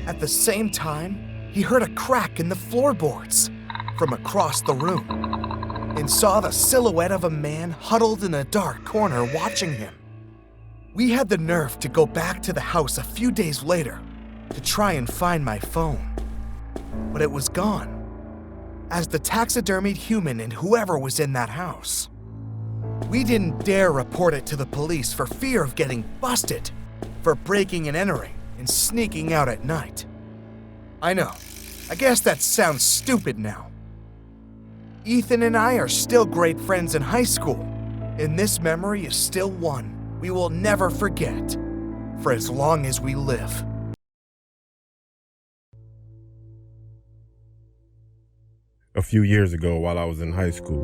At the same time, he heard a crack in the floorboards from across the room and saw the silhouette of a man huddled in a dark corner watching him. We had the nerve to go back to the house a few days later to try and find my phone, but it was gone, as the taxidermied human and whoever was in that house. We didn't dare report it to the police for fear of getting busted for breaking and entering and sneaking out at night. I know, I guess that sounds stupid now. Ethan and I are still great friends in high school, and this memory is still one we will never forget for as long as we live. A few years ago, while I was in high school,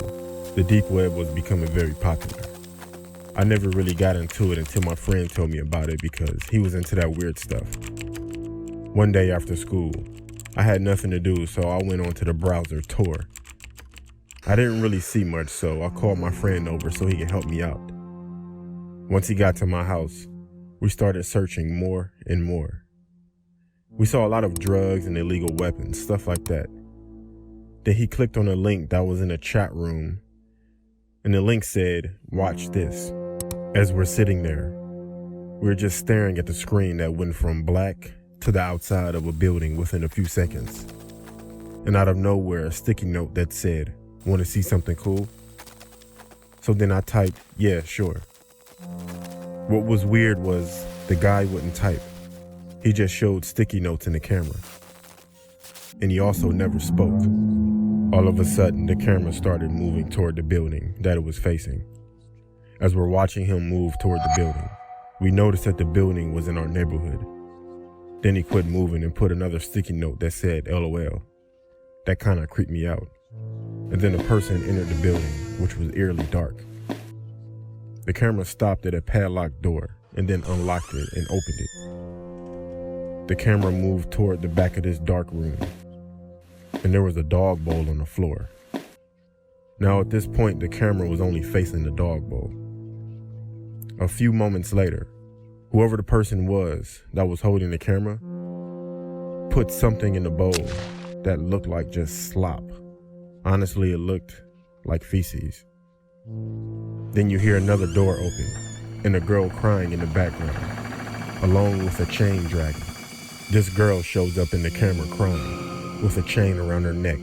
the deep web was becoming very popular. I never really got into it until my friend told me about it because he was into that weird stuff. One day after school, I had nothing to do, so I went onto the browser Tor. I didn't really see much, so I called my friend over so he could help me out. Once he got to my house, we started searching more and more. We saw a lot of drugs and illegal weapons, stuff like that. Then he clicked on a link that was in a chat room, and the link said, "Watch this." As we're sitting there, We were just staring at the screen that went from black to the outside of a building within a few seconds. And out of nowhere, a sticky note that said, "Want to see something cool?" So then I typed, "Yeah, sure." What was weird was the guy wouldn't type. He just showed sticky notes in the camera. And he also never spoke. All of a sudden, the camera started moving toward the building that it was facing. As we're watching him move toward the building, we noticed that the building was in our neighborhood. Then he quit moving and put another sticky note that said LOL. That kind of creeped me out. And then a person entered the building, which was eerily dark. The camera stopped at a padlocked door and then unlocked it and opened it. The camera moved toward the back of this dark room, and there was a dog bowl on the floor. Now at this point, the camera was only facing the dog bowl. A few moments later, whoever the person was that was holding the camera put something in the bowl that looked like just slop. Honestly, it looked like feces. Then you hear another door open and a girl crying in the background, along with a chain dragging. This girl shows up in the camera crying with a chain around her neck.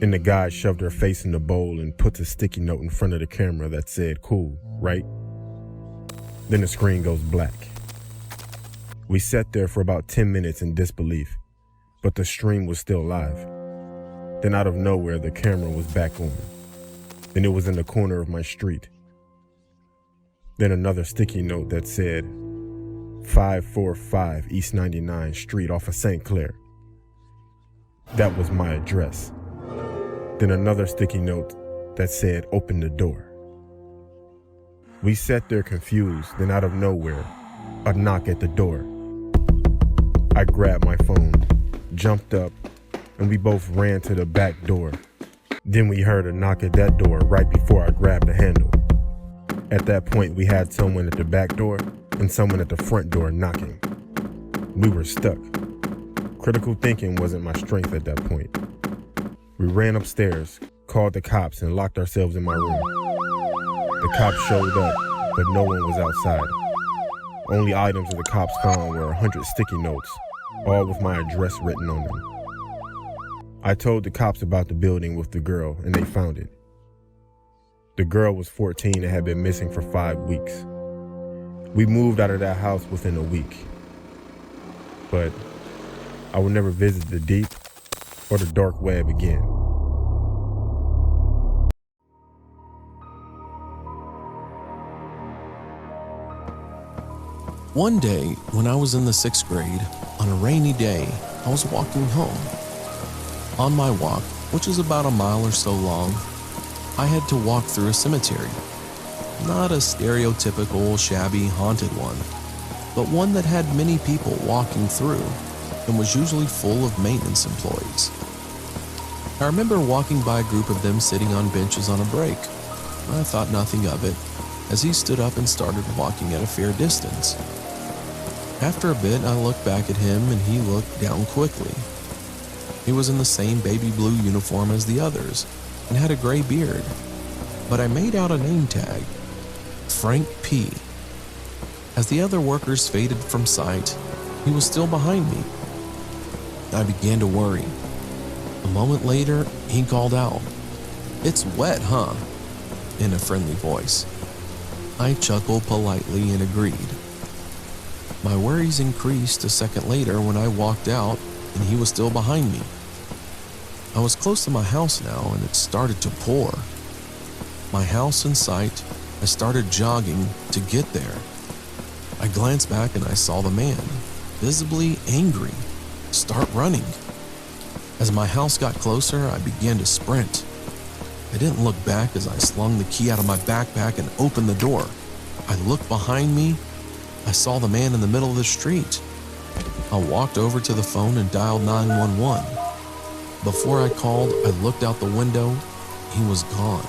And the guy shoved her face in the bowl and puts a sticky note in front of the camera that said, "Cool, right?" Then the screen goes black. We sat there for about 10 minutes in disbelief, but the stream was still live. Then out of nowhere, the camera was back on, and it was in the corner of my street. Then another sticky note that said, 545 East 99th Street off of St. Clair. That was my address. Then another sticky note that said, "Open the door." We sat there confused, then out of nowhere, a knock at the door. I grabbed my phone, jumped up, and we both ran to the back door. Then we heard a knock at that door right before I grabbed the handle. At that point, we had someone at the back door and someone at the front door knocking. We were stuck. Critical thinking wasn't my strength at that point. We ran upstairs, called the cops, and locked ourselves in my room. The cops showed up, but no one was outside. Only items that the cops found were 100 sticky notes, all with my address written on them. I told the cops about the building with the girl, and they found it. The girl was 14 and had been missing for 5 weeks. We moved out of that house within a week. But I would never visit the deep or the dark web again. One day, when I was in the 6th grade, on a rainy day, I was walking home. On my walk, which is about a mile or so long, I had to walk through a cemetery. Not a stereotypical, shabby, haunted one, but one that had many people walking through and was usually full of maintenance employees. I remember walking by a group of them sitting on benches on a break. I thought nothing of it, as he stood up and started walking at a fair distance. After a bit, I looked back at him and he looked down quickly. He was in the same baby blue uniform as the others and had a gray beard, but I made out a name tag, Frank P. As the other workers faded from sight, he was still behind me. I began to worry. A moment later, he called out, "It's wet, huh?" in a friendly voice. I chuckled politely and agreed. My worries increased a second later when I walked out and he was still behind me. I was close to my house now and it started to pour. My house in sight, I started jogging to get there. I glanced back and I saw the man, visibly angry, start running. As my house got closer, I began to sprint. I didn't look back as I slung the key out of my backpack and opened the door. I looked behind me. I saw the man in the middle of the street. I walked over to the phone and dialed 911. Before I called, I looked out the window. He was gone.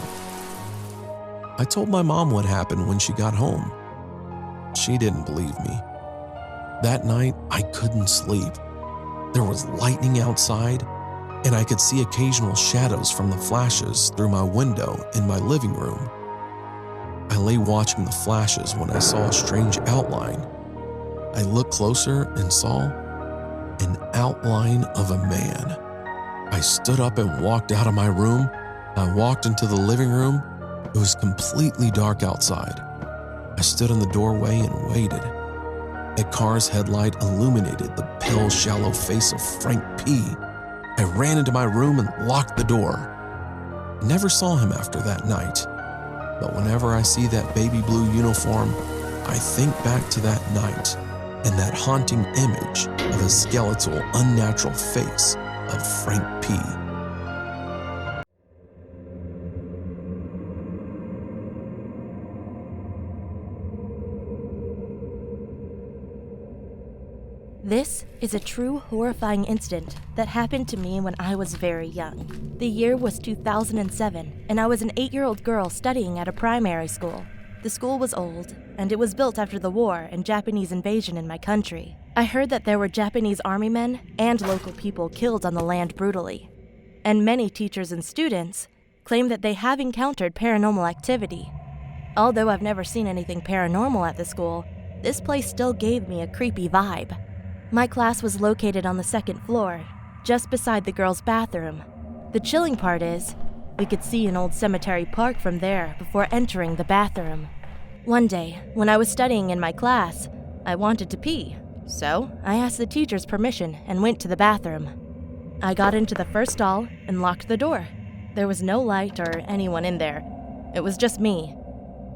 I told my mom what happened when she got home. She didn't believe me. That night, I couldn't sleep. There was lightning outside, and I could see occasional shadows from the flashes through my window in my living room. I lay watching the flashes when I saw a strange outline. I looked closer and saw an outline of a man. I stood up and walked out of my room. I walked into the living room. It was completely dark outside. I stood in the doorway and waited. A car's headlight illuminated the pale, shallow face of Frank P. I ran into my room and locked the door. I never saw him after that night, but whenever I see that baby blue uniform, I think back to that night and that haunting image of a skeletal, unnatural face of Frank P. This is a true horrifying incident that happened to me when I was very young. The year was 2007, and I was an 8-year-old girl studying at a primary school. The school was old, and it was built after the war and Japanese invasion in my country. I heard that there were Japanese army men and local people killed on the land brutally. And many teachers and students claim that they have encountered paranormal activity. Although I've never seen anything paranormal at the school, this place still gave me a creepy vibe. My class was located on the 2nd floor, just beside the girls' bathroom. The chilling part is, we could see an old cemetery park from there before entering the bathroom. One day, when I was studying in my class, I wanted to pee, so I asked the teacher's permission and went to the bathroom. I got into the first stall and locked the door. There was no light or anyone in there. It was just me.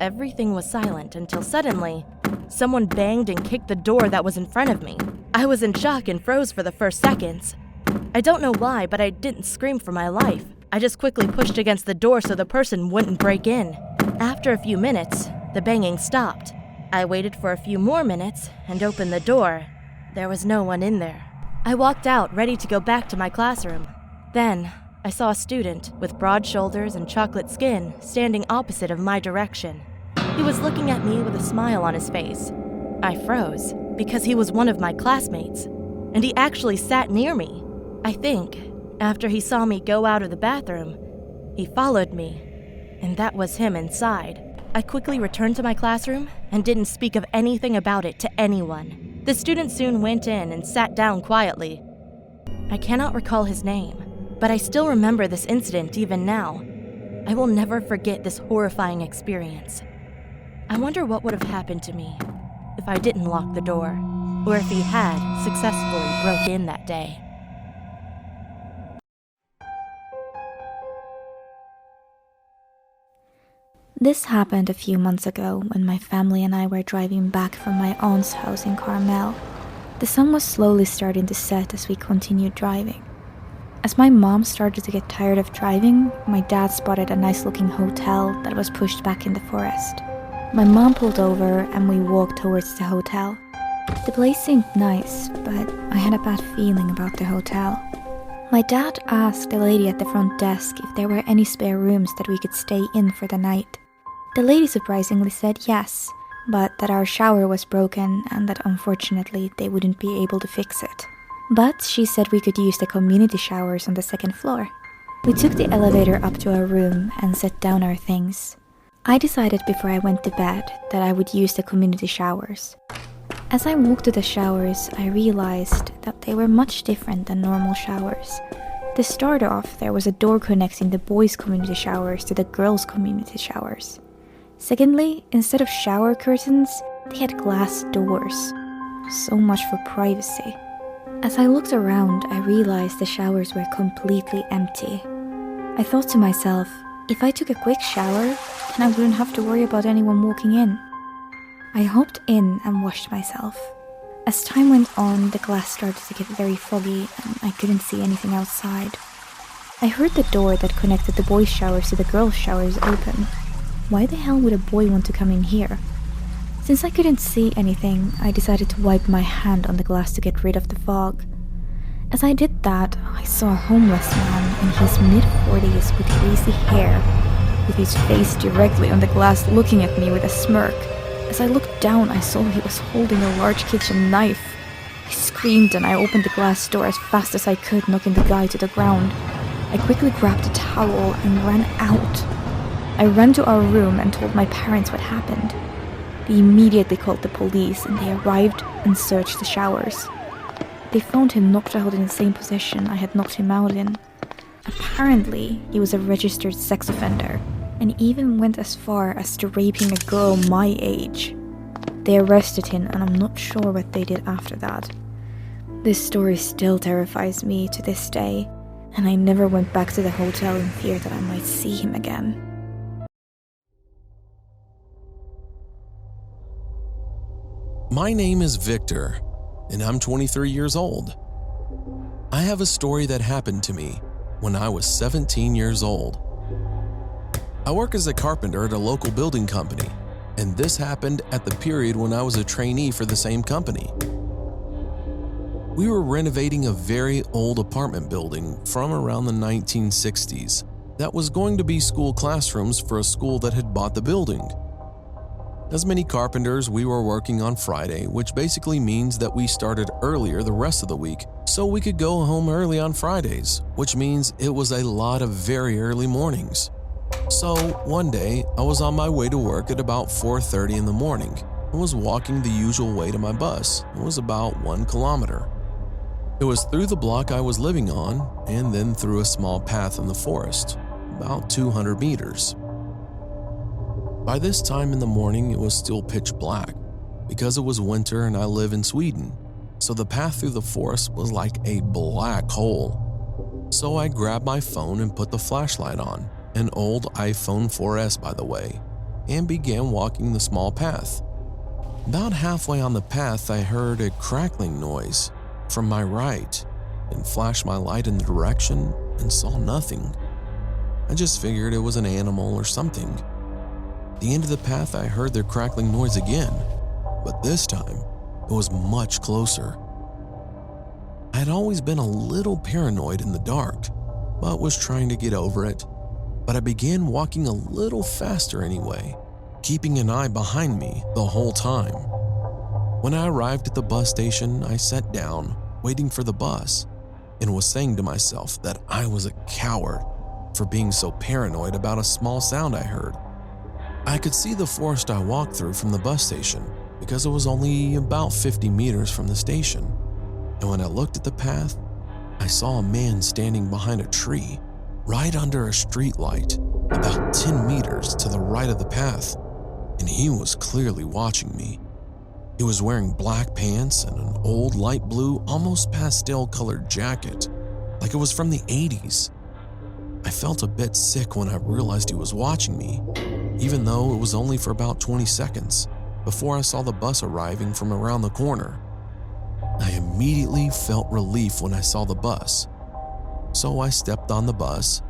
Everything was silent until suddenly, someone banged and kicked the door that was in front of me. I was in shock and froze for the first seconds. I don't know why, but I didn't scream for my life. I just quickly pushed against the door so the person wouldn't break in. After a few minutes, the banging stopped. I waited for a few more minutes and opened the door. There was no one in there. I walked out, ready to go back to my classroom. Then, I saw a student with broad shoulders and chocolate skin standing opposite of my direction. He was looking at me with a smile on his face. I froze because he was one of my classmates, and he actually sat near me. I think, after he saw me go out of the bathroom, he followed me, and that was him inside. I quickly returned to my classroom and didn't speak of anything about it to anyone. The student soon went in and sat down quietly. I cannot recall his name, but I still remember this incident even now. I will never forget this horrifying experience. I wonder what would have happened to me if I didn't lock the door, or if he had successfully broke in that day. This happened a few months ago when my family and I were driving back from my aunt's house in Carmel. The sun was slowly starting to set as we continued driving. As my mom started to get tired of driving, my dad spotted a nice-looking hotel that was pushed back in the forest. My mom pulled over and we walked towards the hotel. The place seemed nice, but I had a bad feeling about the hotel. My dad asked the lady at the front desk if there were any spare rooms that we could stay in for the night. The lady surprisingly said yes, but that our shower was broken and that unfortunately they wouldn't be able to fix it. But she said we could use the community showers on the 2nd floor. We took the elevator up to our room and set down our things. I decided before I went to bed that I would use the community showers. As I walked to the showers, I realized that they were much different than normal showers. To start off, there was a door connecting the boys' community showers to the girls' community showers. Secondly, instead of shower curtains, they had glass doors. So much for privacy. As I looked around, I realized the showers were completely empty. I thought to myself, if I took a quick shower, then I wouldn't have to worry about anyone walking in. I hopped in and washed myself. As time went on, the glass started to get very foggy and I couldn't see anything outside. I heard the door that connected the boys' showers to the girls' showers open. Why the hell would a boy want to come in here? Since I couldn't see anything, I decided to wipe my hand on the glass to get rid of the fog. As I did that, I saw a homeless man in his mid-40s with greasy hair, with his face directly on the glass looking at me with a smirk. As I looked down, I saw he was holding a large kitchen knife. I screamed and I opened the glass door as fast as I could, knocking the guy to the ground. I quickly grabbed a towel and ran out. I ran to our room and told my parents what happened. They immediately called the police and they arrived and searched the showers. They found him knocked out in the same position I had knocked him out in. Apparently, he was a registered sex offender and even went as far as to raping a girl my age. They arrested him and I'm not sure what they did after that. This story still terrifies me to this day, and I never went back to the hotel in fear that I might see him again. My name is Victor, and I'm 23 years old. I have a story that happened to me when I was 17 years old. I work as a carpenter at a local building company, and this happened at the period when I was a trainee for the same company. We were renovating a very old apartment building from around the 1960s that was going to be school classrooms for a school that had bought the building. As many carpenters, we were working on Friday, which basically means that we started earlier the rest of the week so we could go home early on Fridays, which means it was a lot of very early mornings. So one day, I was on my way to work at about 4:30 in the morning and was walking the usual way to my bus. It was about 1 kilometer. It was through the block I was living on and then through a small path in the forest, about 200 meters. By this time in the morning, it was still pitch black because it was winter and I live in Sweden, so the path through the forest was like a black hole. So I grabbed my phone and put the flashlight on, an old iPhone 4S by the way, and began walking the small path. About halfway on the path, I heard a crackling noise from my right and flashed my light in the direction and saw nothing. I just figured it was an animal or something. At the end of the path, I heard their crackling noise again, but this time it was much closer. I had always been a little paranoid in the dark, but was trying to get over it. But I began walking a little faster anyway, keeping an eye behind me the whole time. When I arrived at the bus station, I sat down, waiting for the bus, and was saying to myself that I was a coward for being so paranoid about a small sound I heard. I could see the forest I walked through from the bus station because it was only about 50 meters from the station. And when I looked at the path, I saw a man standing behind a tree right under a street light about 10 meters to the right of the path, and he was clearly watching me. He was wearing black pants and an old light blue, almost pastel-colored jacket, like it was from the 80s. I felt a bit sick when I realized he was watching me, even though it was only for about 20 seconds before I saw the bus arriving from around the corner. I immediately felt relief when I saw the bus, so I stepped on the bus,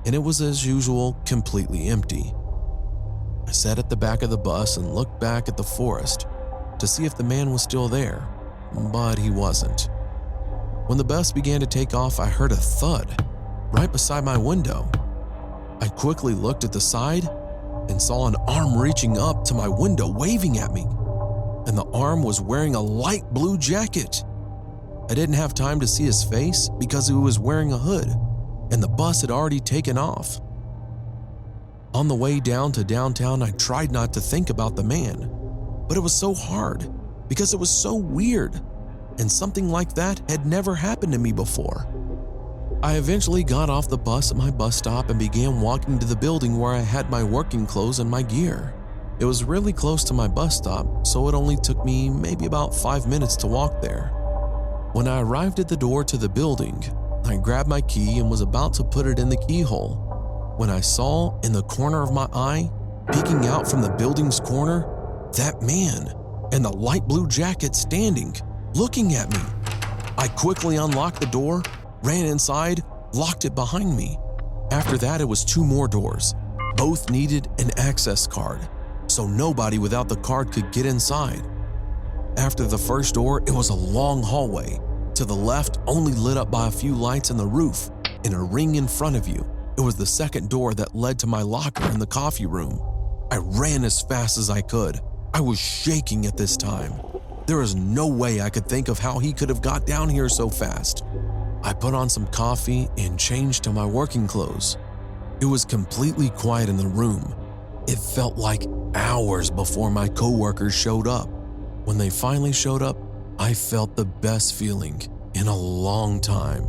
and it was as usual completely empty. I sat at the back of the bus and looked back at the forest to see if the man was still there, but he wasn't. When the bus began to take off, I heard a thud right beside my window. I quickly looked at the side and saw an arm reaching up to my window waving at me, and the arm was wearing a light blue jacket. I didn't have time to see his face because he was wearing a hood, and the bus had already taken off. On the way down to downtown, I tried not to think about the man, but it was so hard because it was so weird, and something like that had never happened to me before. I eventually got off the bus at my bus stop and began walking to the building where I had my working clothes and my gear. It was really close to my bus stop, so it only took me maybe about 5 minutes to walk there. When I arrived at the door to the building, I grabbed my key and was about to put it in the keyhole when I saw in the corner of my eye, peeking out from the building's corner, that man in the light blue jacket standing, looking at me. I quickly unlocked the door, ran inside, locked it behind me. After that, it was 2 more doors. Both needed an access card, so nobody without the card could get inside. After the first door, it was a long hallway. To the left, only lit up by a few lights in the roof, and a ring in front of you. It was the second door that led to my locker in the coffee room. I ran as fast as I could. I was shaking at this time. There is no way I could think of how he could have got down here so fast. I put on some coffee and changed to my working clothes. It was completely quiet in the room. It felt like hours before my coworkers showed up. When they finally showed up, I felt the best feeling in a long time.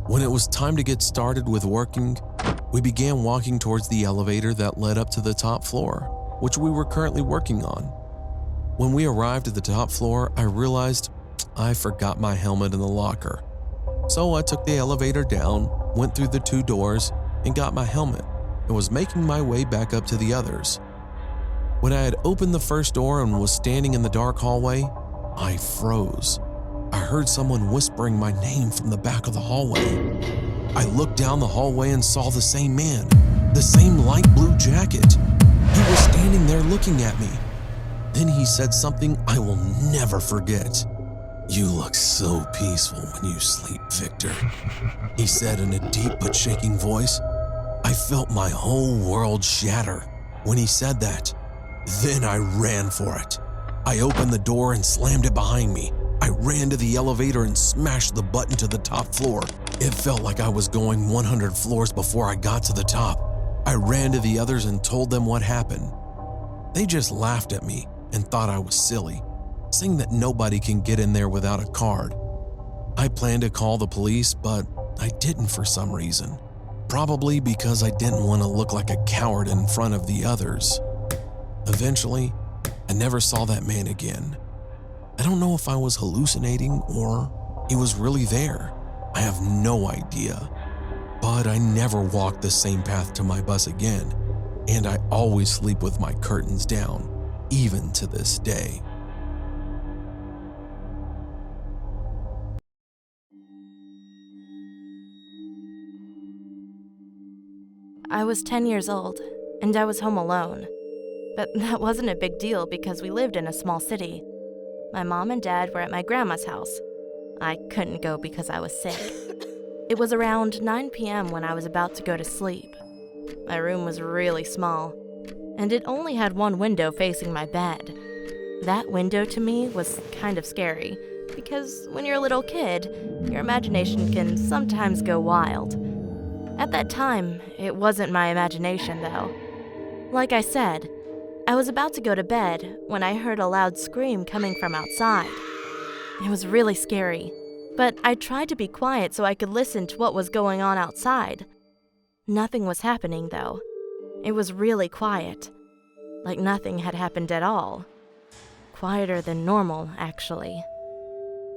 When it was time to get started with working, we began walking towards the elevator that led up to the top floor, which we were currently working on. When we arrived at the top floor, I realized I forgot my helmet in the locker. So I took the elevator down, went through the 2 doors, and got my helmet, and was making my way back up to the others. When I had opened the first door and was standing in the dark hallway, I froze. I heard someone whispering my name from the back of the hallway. I looked down the hallway and saw the same man, the same light blue jacket. He was standing there looking at me. Then he said something I will never forget. "You look so peaceful when you sleep, Victor," he said in a deep but shaking voice. I felt my whole world shatter when he said that. Then I ran for it. I opened the door and slammed it behind me. I ran to the elevator and smashed the button to the top floor. It felt like I was going 100 floors before I got to the top. I ran to the others and told them what happened. They just laughed at me and thought I was silly, saying that nobody can get in there without a card. I planned to call the police, but I didn't for some reason. Probably because I didn't want to look like a coward in front of the others. Eventually, I never saw that man again. I don't know if I was hallucinating or he was really there. I have no idea. But I never walked the same path to my bus again, and I always sleep with my curtains down, even to this day. I was 10 years old, and I was home alone. But that wasn't a big deal because we lived in a small city. My mom and dad were at my grandma's house. I couldn't go because I was sick. It was around 9 p.m. when I was about to go to sleep. My room was really small, and it only had one window facing my bed. That window to me was kind of scary, because when you're a little kid, your imagination can sometimes go wild. At that time, it wasn't my imagination, though. Like I said, I was about to go to bed when I heard a loud scream coming from outside. It was really scary, but I tried to be quiet so I could listen to what was going on outside. Nothing was happening, though. It was really quiet, like nothing had happened at all. Quieter than normal, actually.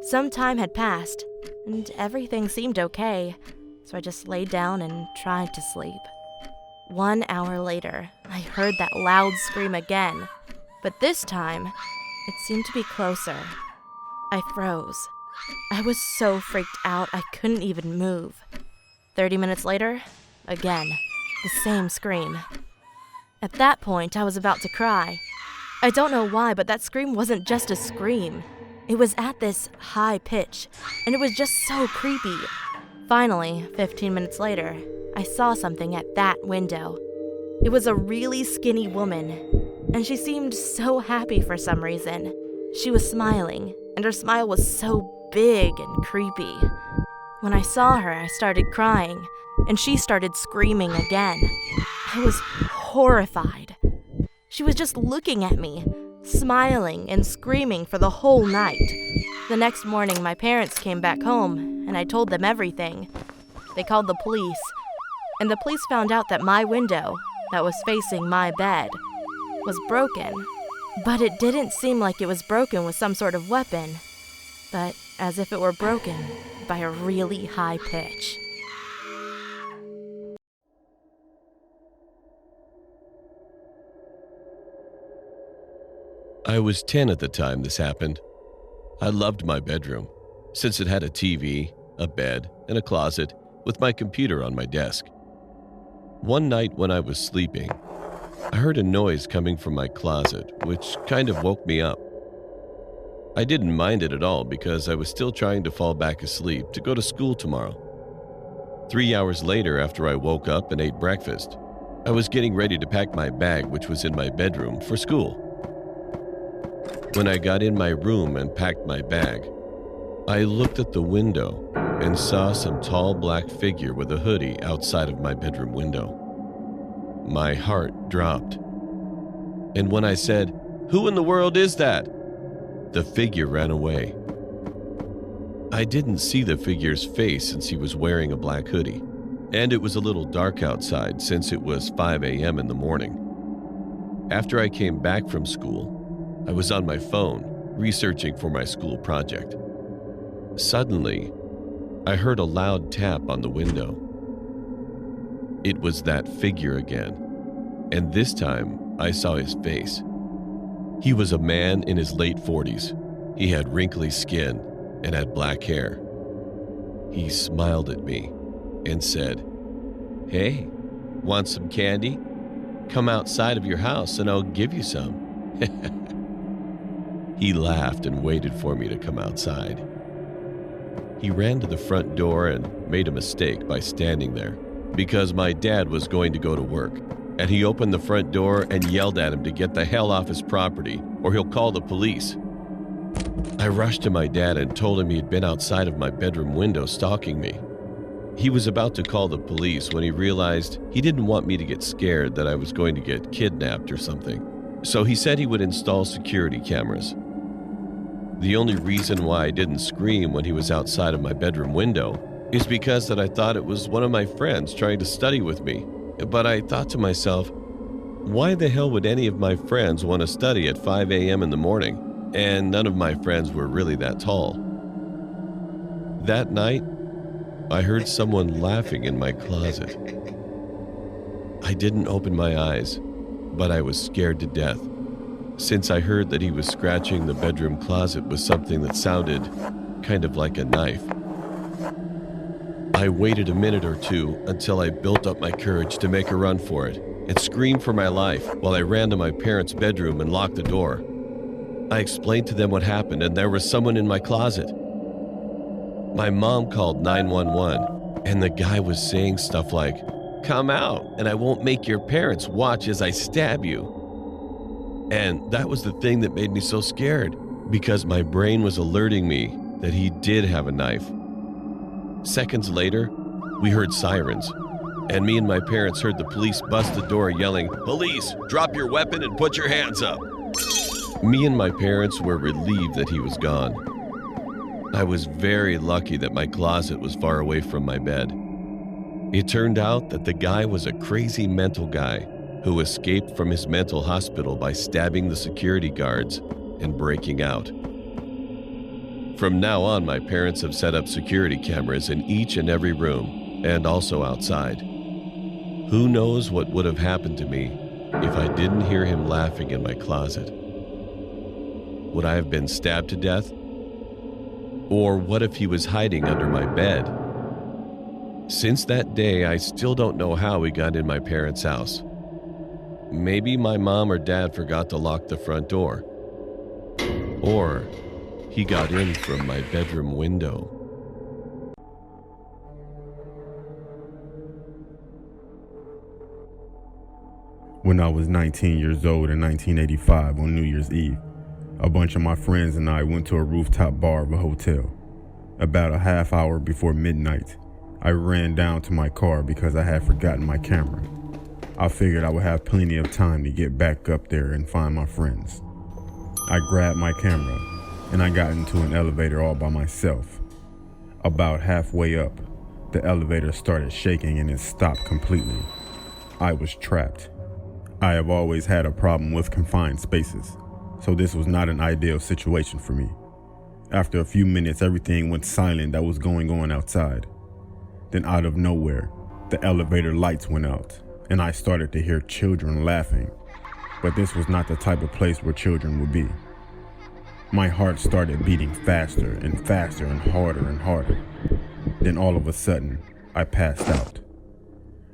Some time had passed, and everything seemed okay, so I just laid down and tried to sleep. 1 hour later, I heard that loud scream again, but this time, it seemed to be closer. I froze. I was so freaked out I couldn't even move. 30 minutes later, again, the same scream. At that point, I was about to cry. I don't know why, but that scream wasn't just a scream. It was at this high pitch, and it was just so creepy. Finally, 15 minutes later, I saw something at that window. It was a really skinny woman, and she seemed so happy for some reason. She was smiling, and her smile was so big and creepy. When I saw her, I started crying, and she started screaming again. I was horrified. She was just looking at me, smiling and screaming for the whole night. The next morning, my parents came back home, and I told them everything. They called the police, and the police found out that my window, that was facing my bed, was broken. But it didn't seem like it was broken with some sort of weapon, but as if it were broken by a really high pitch. I was 10 at the time this happened. I loved my bedroom, since it had a TV, a bed, and a closet with my computer on my desk. One night when I was sleeping, I heard a noise coming from my closet, which kind of woke me up. I didn't mind it at all because I was still trying to fall back asleep to go to school tomorrow. 3 hours later, after I woke up and ate breakfast, I was getting ready to pack my bag, which was in my bedroom, for school. When I got in my room and packed my bag, I looked at the window and saw some tall black figure with a hoodie outside of my bedroom window. My heart dropped. And when I said, "Who in the world is that?" the figure ran away. I didn't see the figure's face since he was wearing a black hoodie, and it was a little dark outside since it was 5 a.m. in the morning. After I came back from school, I was on my phone researching for my school project. Suddenly, I heard a loud tap on the window. It was that figure again, and this time I saw his face. He was a man in his late 40s. He had wrinkly skin and had black hair. He smiled at me and said, "Hey, want some candy? Come outside of your house and I'll give you some." He laughed and waited for me to come outside. He ran to the front door and made a mistake by standing there because my dad was going to go to work, and he opened the front door and yelled at him to get the hell off his property or he'll call the police. I rushed to my dad and told him he'd been outside of my bedroom window stalking me. He was about to call the police when he realized he didn't want me to get scared that I was going to get kidnapped or something. So he said he would install security cameras. The only reason why I didn't scream when he was outside of my bedroom window is because that I thought it was one of my friends trying to study with me. But I thought to myself, why the hell would any of my friends want to study at 5 a.m. in the morning? And none of my friends were really that tall. That night, I heard someone laughing in my closet. I didn't open my eyes, but I was scared to death, since I heard that he was scratching the bedroom closet with something that sounded kind of like a knife. I waited a minute or two until I built up my courage to make a run for it and screamed for my life while I ran to my parents' bedroom and locked the door. I explained to them what happened, and there was someone in my closet. My mom called 911, and the guy was saying stuff like, "Come out, and I won't make your parents watch as I stab you." And that was the thing that made me so scared, because my brain was alerting me that he did have a knife. Seconds later, we heard sirens, and me and my parents heard the police bust the door yelling, "Police, drop your weapon and put your hands up." Me and my parents were relieved that he was gone. I was very lucky that my closet was far away from my bed. It turned out that the guy was a crazy mental guy who escaped from his mental hospital by stabbing the security guards and breaking out. From now on, my parents have set up security cameras in each and every room and also outside. Who knows what would have happened to me if I didn't hear him laughing in my closet? Would I have been stabbed to death? Or what if he was hiding under my bed? Since that day, I still don't know how he got in my parents' house. Maybe my mom or dad forgot to lock the front door. Or he got in from my bedroom window. When I was 19 years old in 1985 on New Year's Eve, a bunch of my friends and I went to a rooftop bar of a hotel. About a half hour before midnight, I ran down to my car because I had forgotten my camera. I figured I would have plenty of time to get back up there and find my friends. I grabbed my camera and I got into an elevator all by myself. About halfway up, the elevator started shaking and it stopped completely. I was trapped. I have always had a problem with confined spaces, so this was not an ideal situation for me. After a few minutes, everything went silent that was going on outside. Then out of nowhere, the elevator lights went out, and I started to hear children laughing. But this was not the type of place where children would be. My heart started beating faster and faster and harder. Then all of a sudden, I passed out.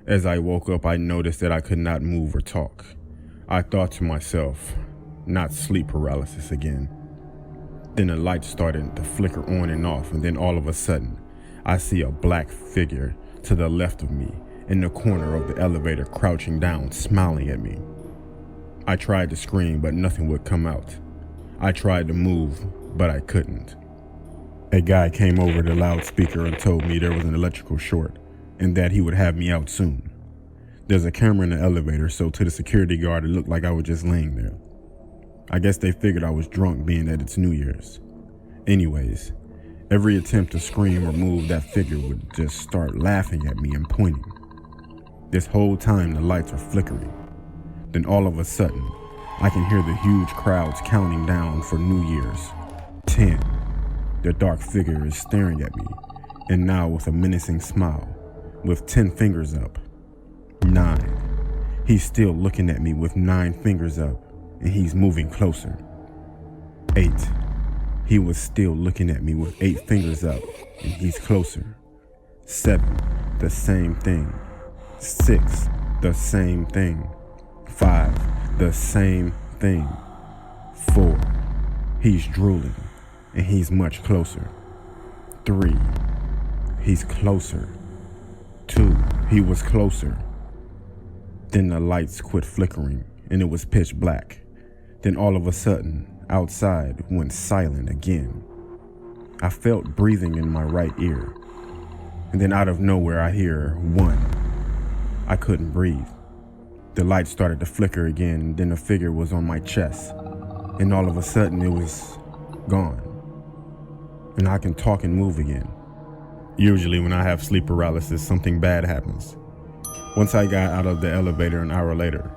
As I woke up, I noticed that I could not move or talk. I thought to myself, not sleep paralysis again. Then the lights started to flicker on and off, and then all of a sudden, I see a black figure to the left of me in the corner of the elevator, crouching down, smiling at me. I tried to scream, but nothing would come out. I tried to move, but I couldn't. A guy came over the loudspeaker and told me there was an electrical short and that he would have me out soon. There's a camera in the elevator, so to the security guard it looked like I was just laying there. I guess they figured I was drunk being that it's New Year's. Anyways, every attempt to scream or move, that figure would just start laughing at me and pointing. This whole time the lights are flickering. Then all of a sudden, I can hear the huge crowds counting down for New Year's. 10. The dark figure is staring at me, and now with a menacing smile, with 10 fingers up. 9. He's still looking at me with 9 fingers up, and he's moving closer. 8. He was still looking at me with 8 fingers up, and he's closer. 7. The same thing. 6. The same thing. 5. The same thing. 4. He's drooling, and he's much closer. 3. He's closer. 2. He was closer. Then the lights quit flickering, and it was pitch black. Then all of a sudden, outside went silent again. I felt breathing in my right ear. And then out of nowhere I hear 1. I couldn't breathe. The light started to flicker again, and then the figure was on my chest. And all of a sudden it was gone. And I can talk and move again. Usually when I have sleep paralysis, something bad happens. Once I got out of the elevator an hour later,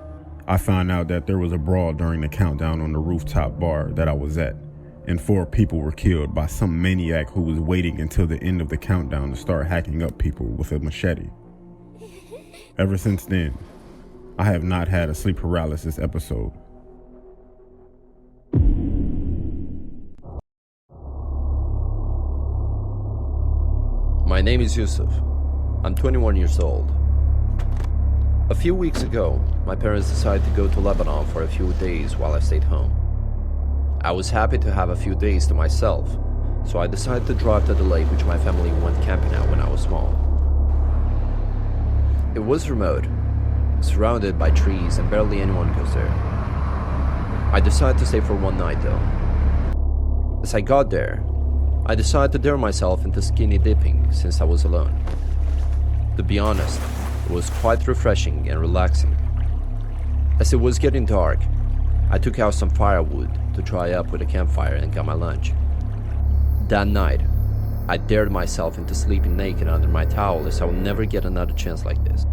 I found out that there was a brawl during the countdown on the rooftop bar that I was at, and 4 people were killed by some maniac who was waiting until the end of the countdown to start hacking up people with a machete. Ever since then, I have not had a sleep paralysis episode. My name is Yusuf. I'm 21 years old. A few weeks ago, my parents decided to go to Lebanon for a few days while I stayed home. I was happy to have a few days to myself, so I decided to drive to the lake which my family went camping at when I was small. It was remote, surrounded by trees, and barely anyone goes there. I decided to stay for one night though. As I got there, I decided to dare myself into skinny dipping since I was alone. To be honest, it was quite refreshing and relaxing. As it was getting dark, I took out some firewood to dry up with a campfire and got my lunch. That night, I dared myself into sleeping naked under my towel as I would never get another chance like this.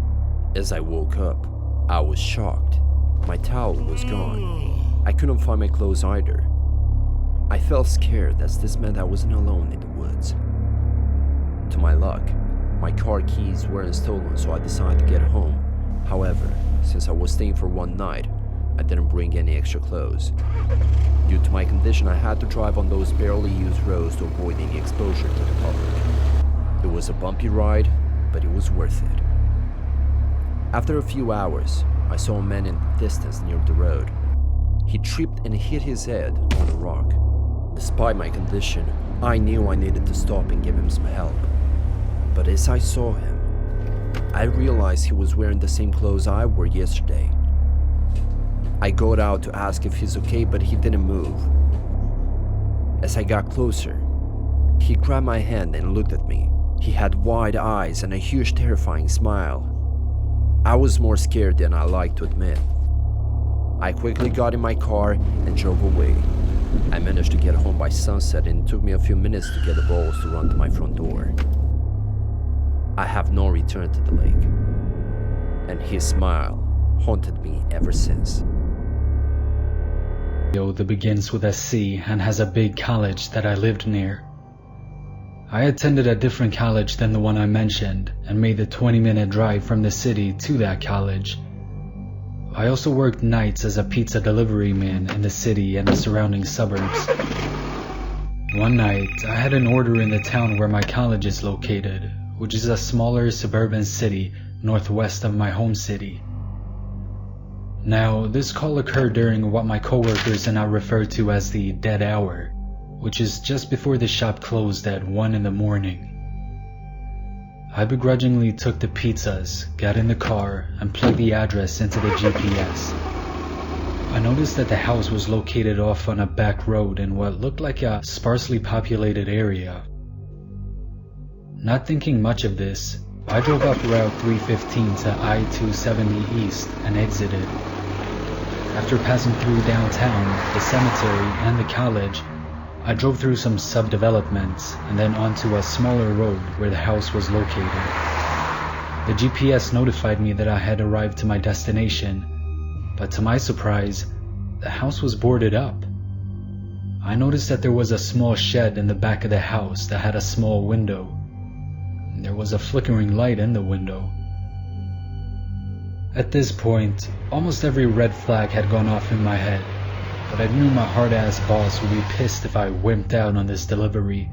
As I woke up, I was shocked. My towel was gone. I couldn't find my clothes either. I felt scared as this meant I wasn't alone in the woods. To my luck, my car keys weren't stolen, so I decided to get home. However, since I was staying for one night, I didn't bring any extra clothes. Due to my condition, I had to drive on those barely used roads to avoid any exposure to the public. It was a bumpy ride, but it was worth it. After a few hours, I saw a man in the distance near the road. He tripped and hit his head on a rock. Despite my condition, I knew I needed to stop and give him some help. But as I saw him, I realized he was wearing the same clothes I wore yesterday. I got out to ask if he's okay, but he didn't move. As I got closer, he grabbed my hand and looked at me. He had wide eyes and a huge, terrifying smile. I was more scared than I like to admit. I quickly got in my car and drove away. I managed to get home by sunset, and it took me a few minutes to get the balls to run to my front door. I have not returned to the lake, and his smile haunted me ever since. That begins with a C and has a big college that I lived near. I attended a different college than the one I mentioned and made the 20-minute drive from the city to that college. I also worked nights as a pizza delivery man in the city and the surrounding suburbs. One night, I had an order in the town where my college is located, which is a smaller suburban city northwest of my home city. Now, this call occurred during what my coworkers and I refer to as the dead hour, which is just before the shop closed at 1 in the morning. I begrudgingly took the pizzas, got in the car, and plugged the address into the GPS. I noticed that the house was located off on a back road in what looked like a sparsely populated area, Not thinking much of this, I drove up Route 315 to I-270 East and exited. After passing through downtown, the cemetery, and the college, I drove through some subdevelopments and then onto a smaller road where the house was located. The GPS notified me that I had arrived to my destination, but to my surprise, the house was boarded up. I noticed that there was a small shed in the back of the house that had a small window. There was a flickering light in the window. At this point, almost every red flag had gone off in my head, but I knew my hard-ass boss would be pissed if I wimped out on this delivery,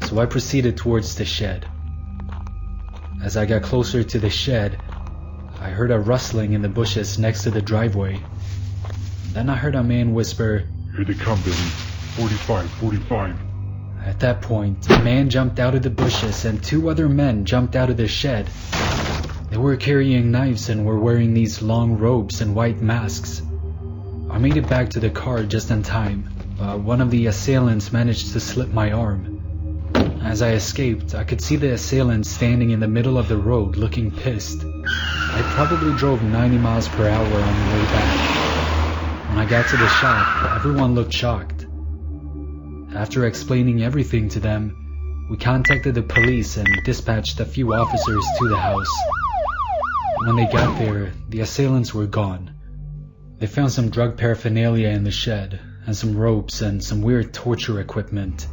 so I proceeded towards the shed. As I got closer to the shed, I heard a rustling in the bushes next to the driveway. Then I heard a man whisper, "Here they come, Billy. 45, 45. At that point, a man jumped out of the bushes and two other men jumped out of the shed. They were carrying knives and were wearing these long robes and white masks. I made it back to the car just in time, but one of the assailants managed to slip my arm. As I escaped, I could see the assailant standing in the middle of the road looking pissed. I probably drove 90 miles per hour on the way back. When I got to the shop, everyone looked shocked. After explaining everything to them, we contacted the police and dispatched a few officers to the house. When they got there, the assailants were gone. They found some drug paraphernalia in the shed, and some ropes and some weird torture equipment.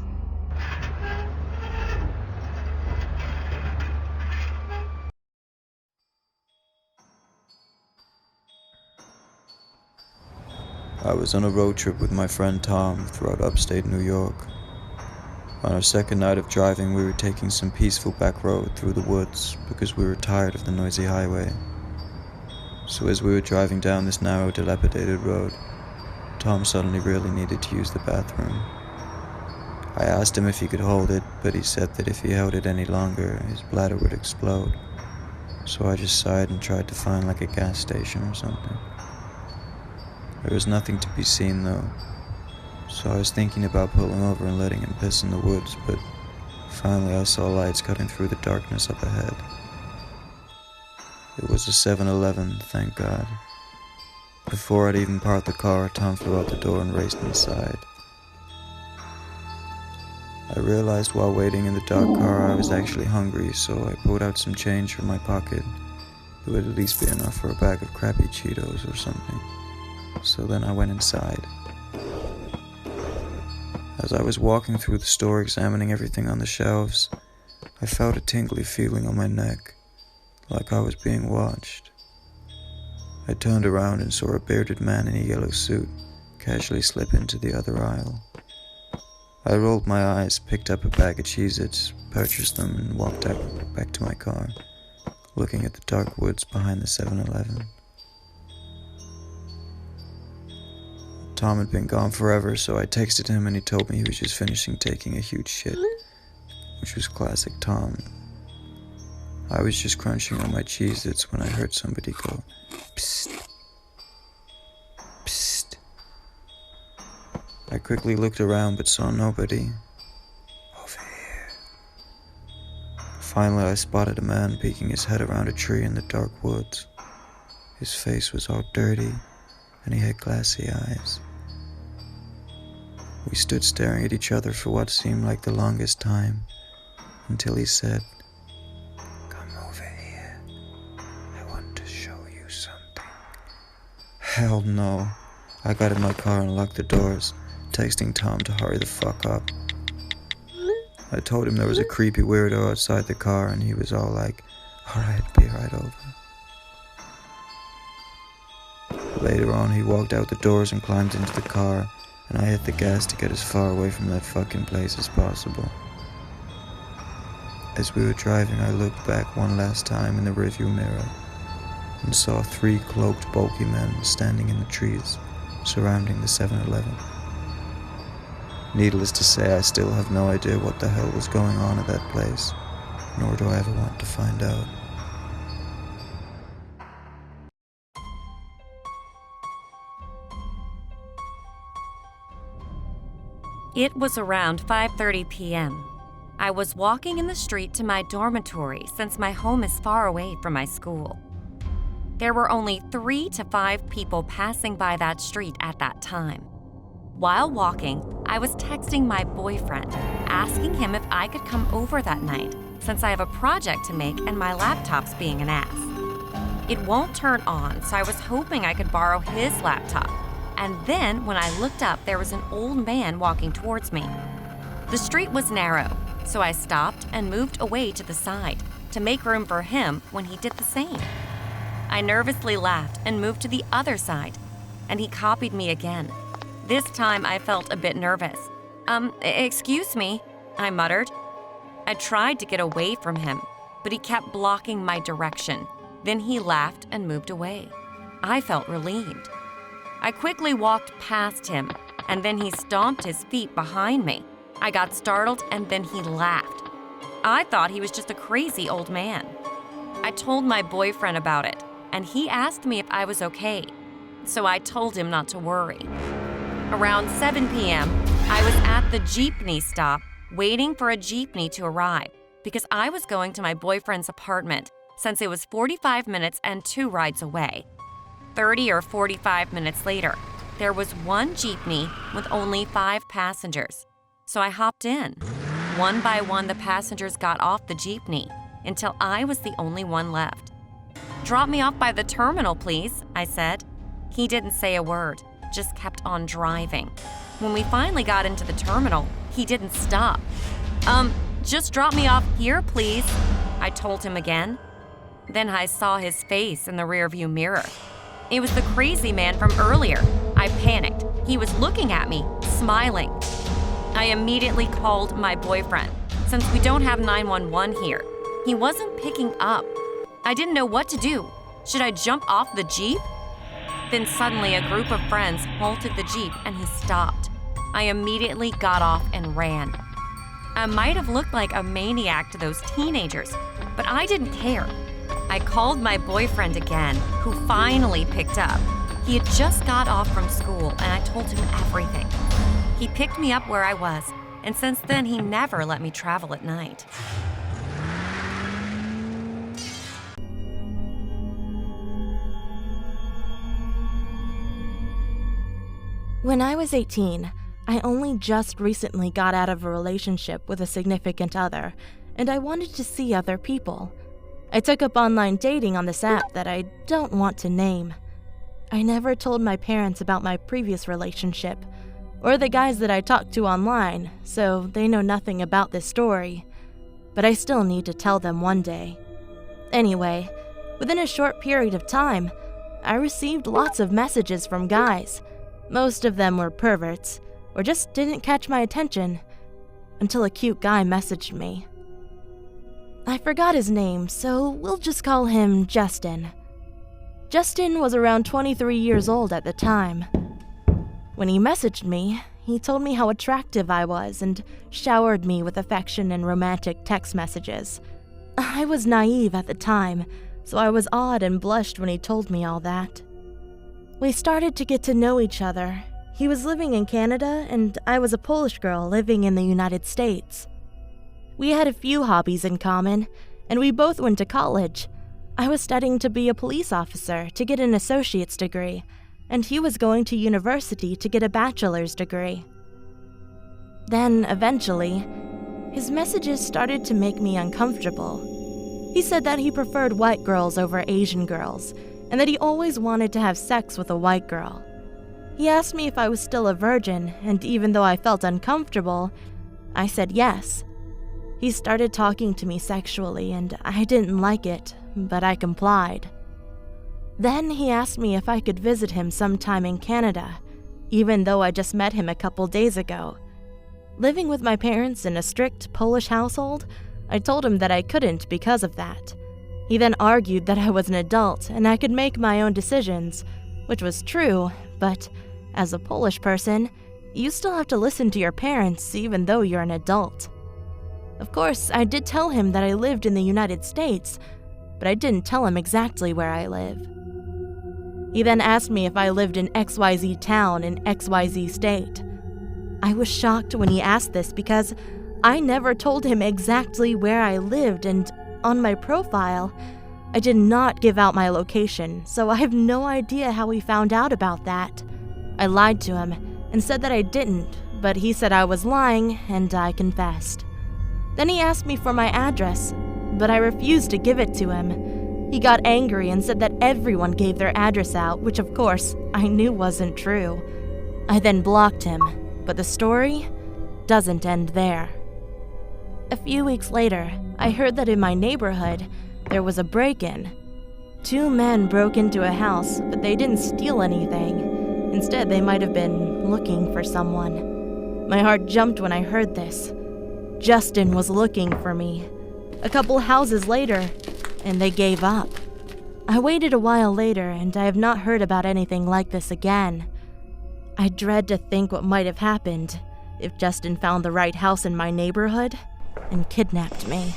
I was on a road trip with my friend Tom throughout upstate New York. On our second night of driving, we were taking some peaceful back road through the woods because we were tired of the noisy highway. So as we were driving down this narrow, dilapidated road, Tom suddenly really needed to use the bathroom. I asked him if he could hold it, but he said that if he held it any longer, his bladder would explode. So I just sighed and tried to find like a gas station or something. There was nothing to be seen though, so I was thinking about pulling over and letting him piss in the woods, but finally I saw lights cutting through the darkness up ahead. It was a 7-Eleven, thank God. Before I'd even parked the car, Tom flew out the door and raced inside. I realized while waiting in the dark car I was actually hungry, so I pulled out some change from my pocket. It would at least be enough for a bag of crappy Cheetos or something. So then I went inside. As I was walking through the store examining everything on the shelves, I felt a tingly feeling on my neck, like I was being watched. I turned around and saw a bearded man in a yellow suit casually slip into the other aisle. I rolled my eyes, picked up a bag of Cheez-Its, purchased them, and walked out back to my car, looking at the dark woods behind the 7-Eleven. Tom had been gone forever, so I texted him and he told me he was just finishing taking a huge shit, which was classic Tom. I was just crunching on my Cheez-Its when I heard somebody go, "Psst, psst." I quickly looked around but saw nobody. Over here. Finally I spotted a man peeking his head around a tree in the dark woods. His face was all dirty and he had glassy eyes. We stood staring at each other for what seemed like the longest time, until he said, "Come over here. I want to show you something." Hell no. I got in my car and locked the doors, texting Tom to hurry the fuck up. I told him there was a creepy weirdo outside the car and he was all like, "Alright, be right over." Later on, he walked out the doors and climbed into the car, and I hit the gas to get as far away from that fucking place as possible. As we were driving, I looked back one last time in the rearview mirror and saw 3 cloaked, bulky men standing in the trees surrounding the 7-Eleven. Needless to say, I still have no idea what the hell was going on at that place, nor do I ever want to find out. It was around 5:30 p.m. I was walking in the street to my dormitory since my home is far away from my school. There were only 3 to 5 people passing by that street at that time. While walking, I was texting my boyfriend, asking him if I could come over that night since I have a project to make and my laptop's being an ass. It won't turn on, so I was hoping I could borrow his laptop. And then, when I looked up, there was an old man walking towards me. The street was narrow, so I stopped and moved away to the side to make room for him when he did the same. I nervously laughed and moved to the other side, and he copied me again. This time I felt a bit nervous. Excuse me, I muttered. I tried to get away from him, but he kept blocking my direction. Then he laughed and moved away. I felt relieved. I quickly walked past him, and then he stomped his feet behind me. I got startled, and then he laughed. I thought he was just a crazy old man. I told my boyfriend about it, and he asked me if I was okay, so I told him not to worry. Around 7 p.m., I was at the jeepney stop waiting for a jeepney to arrive because I was going to my boyfriend's apartment since it was 45 minutes and 2 rides away. 30 or 45 minutes later, there was one jeepney with only 5 passengers, so I hopped in. One by one, the passengers got off the jeepney until I was the only one left. "Drop me off by the terminal, please," I said. He didn't say a word, just kept on driving. When we finally got into the terminal, he didn't stop. Just drop me off here, please," I told him again. Then I saw his face in the rearview mirror. It was the crazy man from earlier. I panicked. He was looking at me, smiling. I immediately called my boyfriend, since we don't have 911 here. He wasn't picking up. I didn't know what to do. Should I jump off the Jeep? Then suddenly a group of friends halted the Jeep and he stopped. I immediately got off and ran. I might have looked like a maniac to those teenagers, but I didn't care. I called my boyfriend again, who finally picked up. He had just got off from school and I told him everything. He picked me up where I was, and since then he never let me travel at night. When I was 18, I only just recently got out of a relationship with a significant other, and I wanted to see other people. I took up online dating on this app that I don't want to name. I never told my parents about my previous relationship, or the guys that I talked to online, so they know nothing about this story. But I still need to tell them one day. Anyway, within a short period of time, I received lots of messages from guys. Most of them were perverts, or just didn't catch my attention, until a cute guy messaged me. I forgot his name, so we'll just call him Justin. Justin was around 23 years old at the time. When he messaged me, he told me how attractive I was and showered me with affection and romantic text messages. I was naive at the time, so I was awed and blushed when he told me all that. We started to get to know each other. He was living in Canada, and I was a Polish girl living in the United States. We had a few hobbies in common, and we both went to college. I was studying to be a police officer to get an associate's degree, and he was going to university to get a bachelor's degree. Then, eventually, his messages started to make me uncomfortable. He said that he preferred white girls over Asian girls, and that he always wanted to have sex with a white girl. He asked me if I was still a virgin, and even though I felt uncomfortable, I said yes. He started talking to me sexually, and I didn't like it, but I complied. Then he asked me if I could visit him sometime in Canada, even though I just met him a couple days ago. Living with my parents in a strict Polish household, I told him that I couldn't because of that. He then argued that I was an adult and I could make my own decisions, which was true, but as a Polish person, you still have to listen to your parents even though you're an adult. Of course, I did tell him that I lived in the United States, but I didn't tell him exactly where I live. He then asked me if I lived in XYZ town in XYZ state. I was shocked when he asked this because I never told him exactly where I lived, and on my profile, I did not give out my location, so I have no idea how he found out about that. I lied to him and said that I didn't, but he said I was lying, and I confessed. Then he asked me for my address, but I refused to give it to him. He got angry and said that everyone gave their address out, which of course I knew wasn't true. I then blocked him, but the story doesn't end there. A few weeks later, I heard that in my neighborhood, there was a break-in. 2 men broke into a house, but they didn't steal anything. Instead, they might have been looking for someone. My heart jumped when I heard this. Justin was looking for me. A couple houses later, and they gave up. I waited a while later, and I have not heard about anything like this again. I dread to think what might have happened if Justin found the right house in my neighborhood and kidnapped me.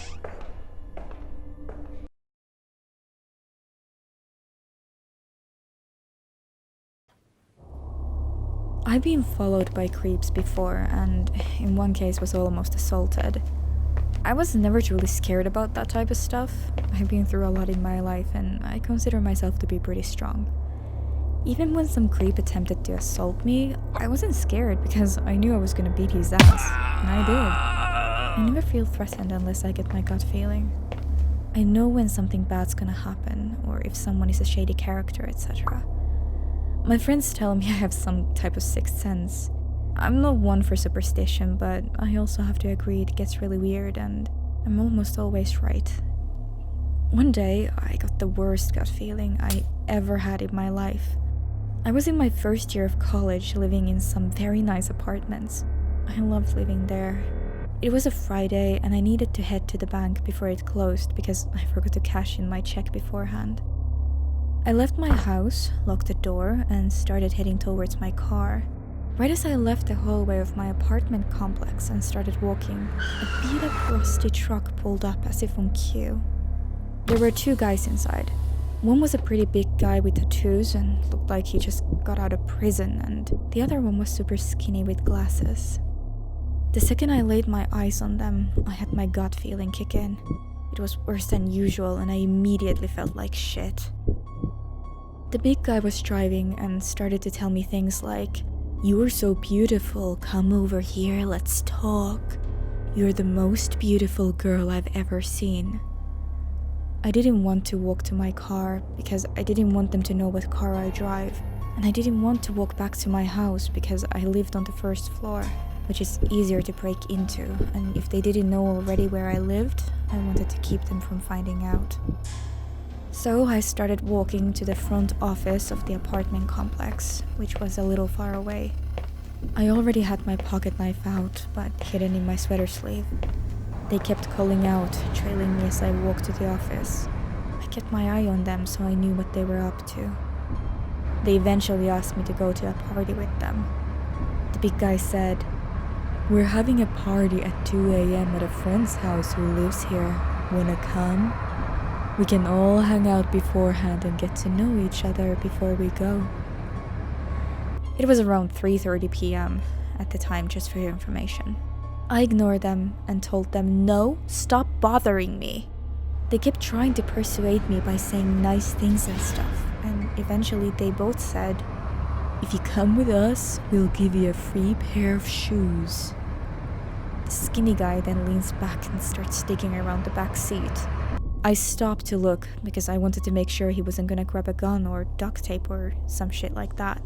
I've been followed by creeps before, and in one case was almost assaulted. I was never truly scared about that type of stuff. I've been through a lot in my life, and I consider myself to be pretty strong. Even when some creep attempted to assault me, I wasn't scared because I knew I was gonna beat his ass, and I did. I never feel threatened unless I get my gut feeling. I know when something bad's gonna happen, or if someone is a shady character, etc. My friends tell me I have some type of sixth sense. I'm not one for superstition, but I also have to agree it gets really weird, and I'm almost always right. One day, I got the worst gut feeling I ever had in my life. I was in my first year of college, living in some very nice apartments. I loved living there. It was a Friday, and I needed to head to the bank before it closed because I forgot to cash in my check beforehand. I left my house, locked the door, and started heading towards my car. Right as I left the hallway of my apartment complex and started walking, a beat-up rusty truck pulled up as if on cue. There were 2 guys inside. One was a pretty big guy with tattoos and looked like he just got out of prison, and the other one was super skinny with glasses. The second I laid my eyes on them, I had my gut feeling kick in. It was worse than usual, and I immediately felt like shit. The big guy was driving and started to tell me things like, "You are so beautiful, come over here, let's talk. You're the most beautiful girl I've ever seen." I didn't want to walk to my car because I didn't want them to know what car I drive, and I didn't want to walk back to my house because I lived on the first floor, which is easier to break into, and if they didn't know already where I lived, I wanted to keep them from finding out. So I started walking to the front office of the apartment complex, which was a little far away. I already had my pocket knife out, but hidden in my sweater sleeve. They kept calling out, trailing me as I walked to the office. I kept my eye on them so I knew what they were up to. They eventually asked me to go to a party with them. The big guy said, "We're having a party at 2 a.m. at a friend's house who lives here. Wanna come? We can all hang out beforehand and get to know each other before we go." It was around 3:30 p.m. at the time, just for your information. I ignored them and told them, "No, stop bothering me." They kept trying to persuade me by saying nice things and stuff, and eventually they both said, "If you come with us, we'll give you a free pair of shoes." The skinny guy then leans back and starts digging around the back seat. I stopped to look because I wanted to make sure he wasn't gonna grab a gun or duct tape or some shit like that.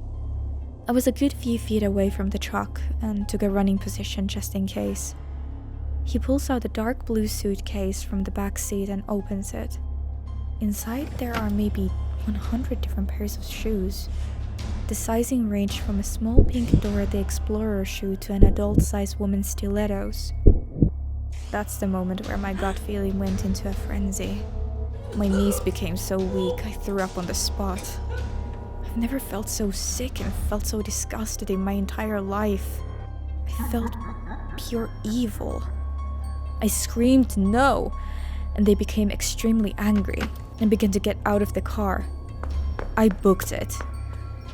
I was a good few feet away from the truck and took a running position just in case. He pulls out a dark blue suitcase from the back seat and opens it. Inside there are maybe 100 different pairs of shoes. The sizing ranged from a small pink Dora the Explorer shoe to an adult-sized woman's stilettos. That's the moment where my gut feeling went into a frenzy. My knees became so weak I threw up on the spot. I've never felt so sick and felt so disgusted in my entire life. I felt pure evil. I screamed no, and they became extremely angry and began to get out of the car. I booked it.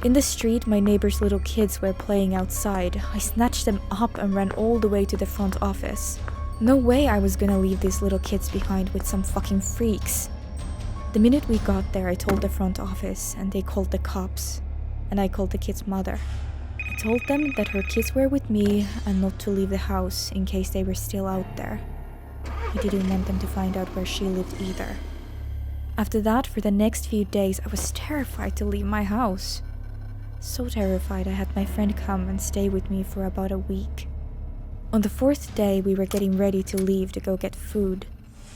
In the street, my neighbor's little kids were playing outside. I snatched them up and ran all the way to the front office. No way I was gonna leave these little kids behind with some fucking freaks. The minute we got there, I told the front office, and they called the cops, and I called the kid's mother. I told them that her kids were with me and not to leave the house in case they were still out there. I didn't want them to find out where she lived either. After that, for the next few days, I was terrified to leave my house. So terrified I had my friend come and stay with me for about a week. On the 4th day, we were getting ready to leave to go get food.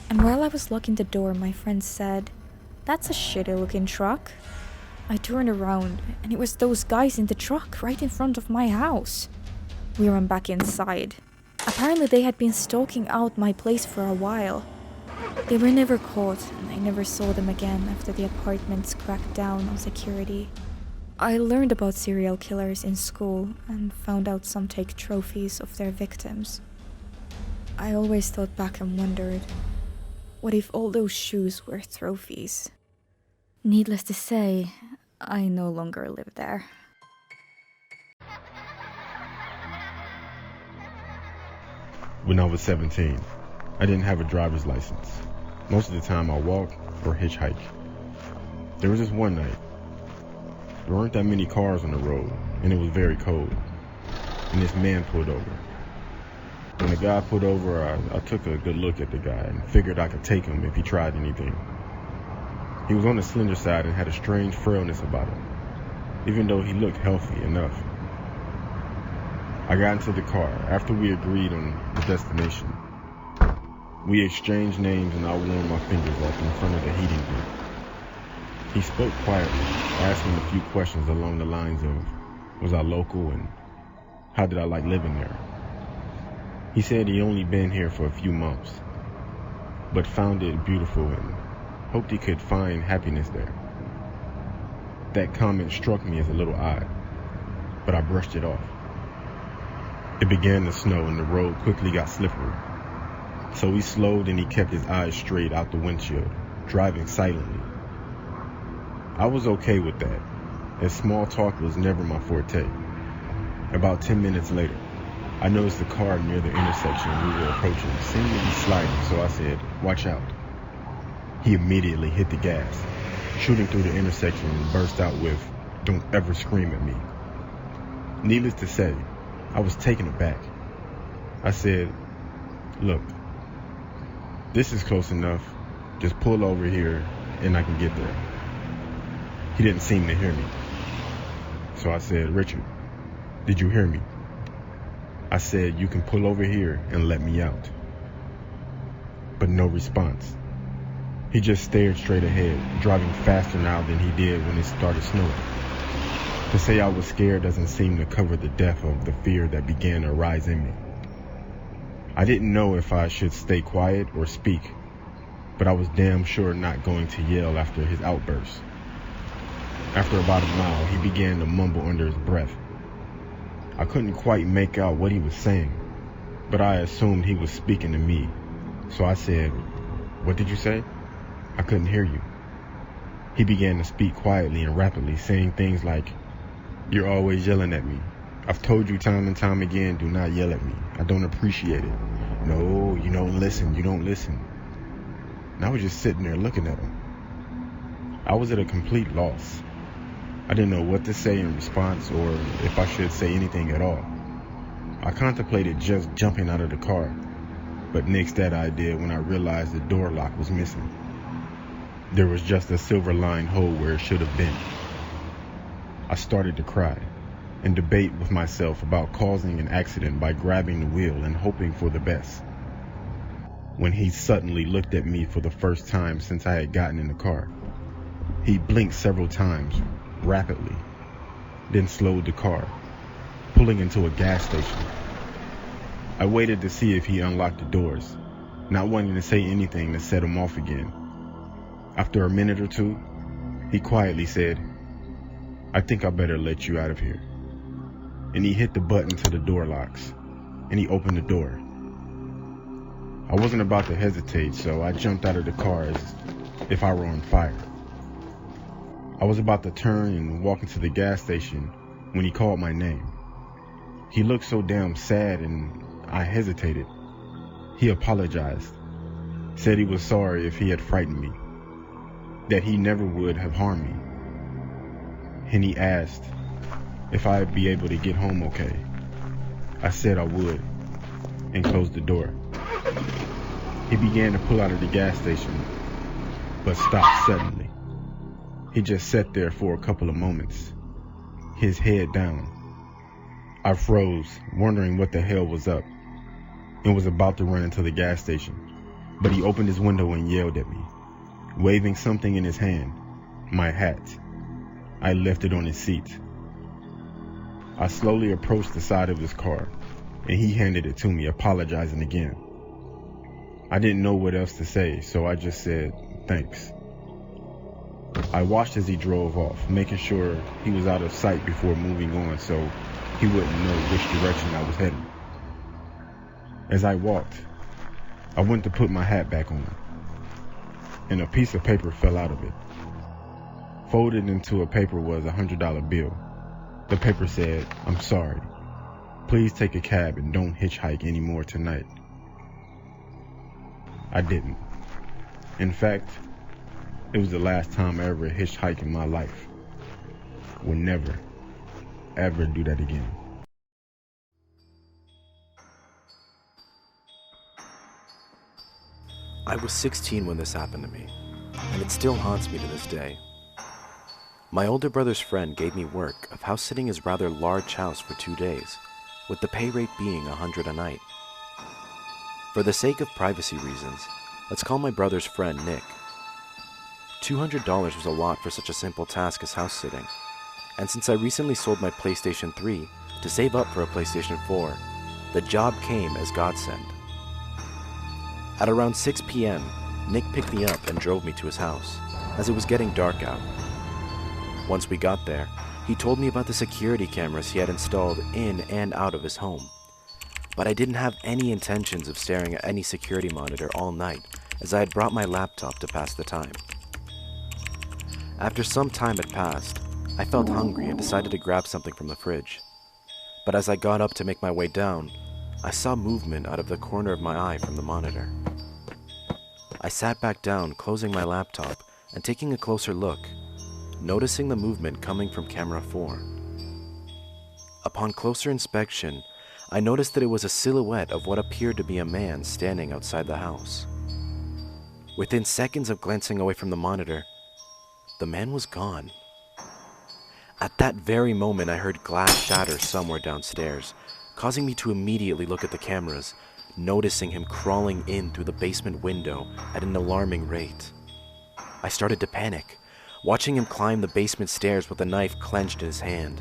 And while I was locking the door, my friend said, "That's a shitty looking truck." I turned around, and it was those guys in the truck right in front of my house. We ran back inside. Apparently they had been stalking out my place for a while. They were never caught, and I never saw them again after the apartments cracked down on security. I learned about serial killers in school and found out some take trophies of their victims. I always thought back and wondered, what if all those shoes were trophies? Needless to say, I no longer live there. When I was 17, I didn't have a driver's license. Most of the time I walked or hitchhike. There was this one night. There weren't that many cars on the road, and it was very cold. And this man pulled over. When the guy pulled over, I took a good look at the guy and figured I could take him if he tried anything. He was on the slender side and had a strange frailness about him, even though he looked healthy enough. I got into the car after we agreed on the destination. We exchanged names and I warmed my fingers up in front of the heating group. He spoke quietly, asking a few questions along the lines of, was I local and how did I like living there? He said he only been here for a few months, but found it beautiful and hoped he could find happiness there. That comment struck me as a little odd, but I brushed it off. It began to snow and the road quickly got slippery. So he slowed and he kept his eyes straight out the windshield, driving silently. I was okay with that, as small talk was never my forte. About 10 minutes later, I noticed the car near the intersection we were approaching seemed to be sliding, so I said, "Watch out." He immediately hit the gas, shooting through the intersection and burst out with, "Don't ever scream at me." Needless to say, I was taken aback. I said, "Look, this is close enough. Just pull over here and I can get there." He didn't seem to hear me. So I said, "Richard, did you hear me?" I said, "You can pull over here and let me out." But no response. He just stared straight ahead, driving faster now than he did when it started snowing. To say I was scared doesn't seem to cover the depth of the fear that began to rise in me. I didn't know if I should stay quiet or speak, but I was damn sure not going to yell after his outburst. After about a mile, he began to mumble under his breath. I couldn't quite make out what he was saying, but I assumed he was speaking to me. So I said, "What did you say? I couldn't hear you." He began to speak quietly and rapidly, saying things like, "You're always yelling at me. I've told you time and time again, do not yell at me. I don't appreciate it. No, you don't listen, you don't listen." And I was just sitting there looking at him. I was at a complete loss. I didn't know what to say in response or if I should say anything at all. I contemplated just jumping out of the car, but nixed that idea when I realized the door lock was missing. There was just a silver-lined hole where it should have been. I started to cry and debate with myself about causing an accident by grabbing the wheel and hoping for the best, when he suddenly looked at me for the first time since I had gotten in the car. He blinked several times, rapidly, then slowed the car, pulling into a gas station. I waited to see if he unlocked the doors, not wanting to say anything to set him off again. After a minute or two, he quietly said, "I think I better let you out of here." And he hit the button to the door locks, and he opened the door. I wasn't about to hesitate, so I jumped out of the car as if I were on fire. I was about to turn and walk into the gas station when he called my name. He looked so damn sad and I hesitated. He apologized, said he was sorry if he had frightened me, that he never would have harmed me, and he asked if I'd be able to get home okay. I said I would, and closed the door. He began to pull out of the gas station, but stopped suddenly. He just sat there for a couple of moments, his head down. I froze, wondering what the hell was up, and was about to run into the gas station, but he opened his window and yelled at me, waving something in his hand, my hat. I left it on his seat. I slowly approached the side of his car, and he handed it to me, apologizing again. I didn't know what else to say, so I just said, thanks. I watched as he drove off, making sure he was out of sight before moving on so he wouldn't know which direction I was heading. As I walked, I went to put my hat back on, and a piece of paper fell out of it. Folded into a paper was a $100 bill. The paper said, "I'm sorry. Please take a cab and don't hitchhike anymore tonight." I didn't. In fact, it was the last time I ever hitchhiked in my life. Will never, ever do that again. I was 16 when this happened to me, and it still haunts me to this day. My older brother's friend gave me work of house sitting his rather large house for 2 days, with the pay rate being $100 a night. For the sake of privacy reasons, let's call my brother's friend Nick. $200 was a lot for such a simple task as house sitting, and since I recently sold my PlayStation 3 to save up for a PlayStation 4, the job came as godsend. At around 6 p.m., Nick picked me up and drove me to his house, as it was getting dark out. Once we got there, he told me about the security cameras he had installed in and out of his home. But I didn't have any intentions of staring at any security monitor all night, as I had brought my laptop to pass the time. After some time had passed, I felt hungry and decided to grab something from the fridge. But as I got up to make my way down, I saw movement out of the corner of my eye from the monitor. I sat back down, closing my laptop and taking a closer look, noticing the movement coming from camera 4. Upon closer inspection, I noticed that it was a silhouette of what appeared to be a man standing outside the house. Within seconds of glancing away from the monitor, the man was gone. At that very moment, I heard glass shatter somewhere downstairs, causing me to immediately look at the cameras, noticing him crawling in through the basement window at an alarming rate. I started to panic, watching him climb the basement stairs with a knife clenched in his hand.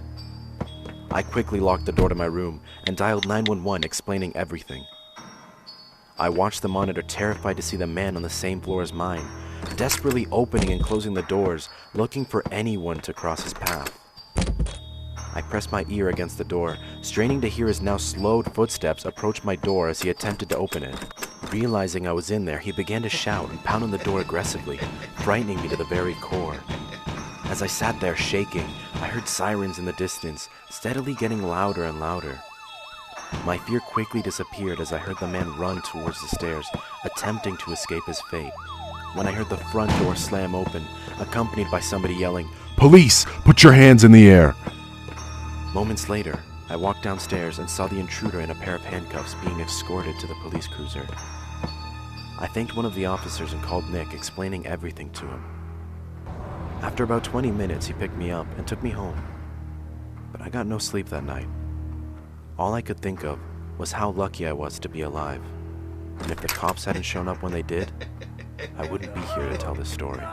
I quickly locked the door to my room and dialed 911, explaining everything. I watched the monitor, terrified to see the man on the same floor as mine, desperately opening and closing the doors, looking for anyone to cross his path. I pressed my ear against the door, straining to hear his now slowed footsteps approach my door as he attempted to open it. Realizing I was in there, he began to shout and pound on the door aggressively, frightening me to the very core. As I sat there shaking, I heard sirens in the distance, steadily getting louder and louder. My fear quickly disappeared as I heard the man run towards the stairs, attempting to escape his fate, when I heard the front door slam open, accompanied by somebody yelling, "Police! Put your hands in the air!" Moments later, I walked downstairs and saw the intruder in a pair of handcuffs being escorted to the police cruiser. I thanked one of the officers and called Nick, explaining everything to him. After about 20 minutes, he picked me up and took me home. But I got no sleep that night. All I could think of was how lucky I was to be alive. And if the cops hadn't shown up when they did, I wouldn't be here to tell this story.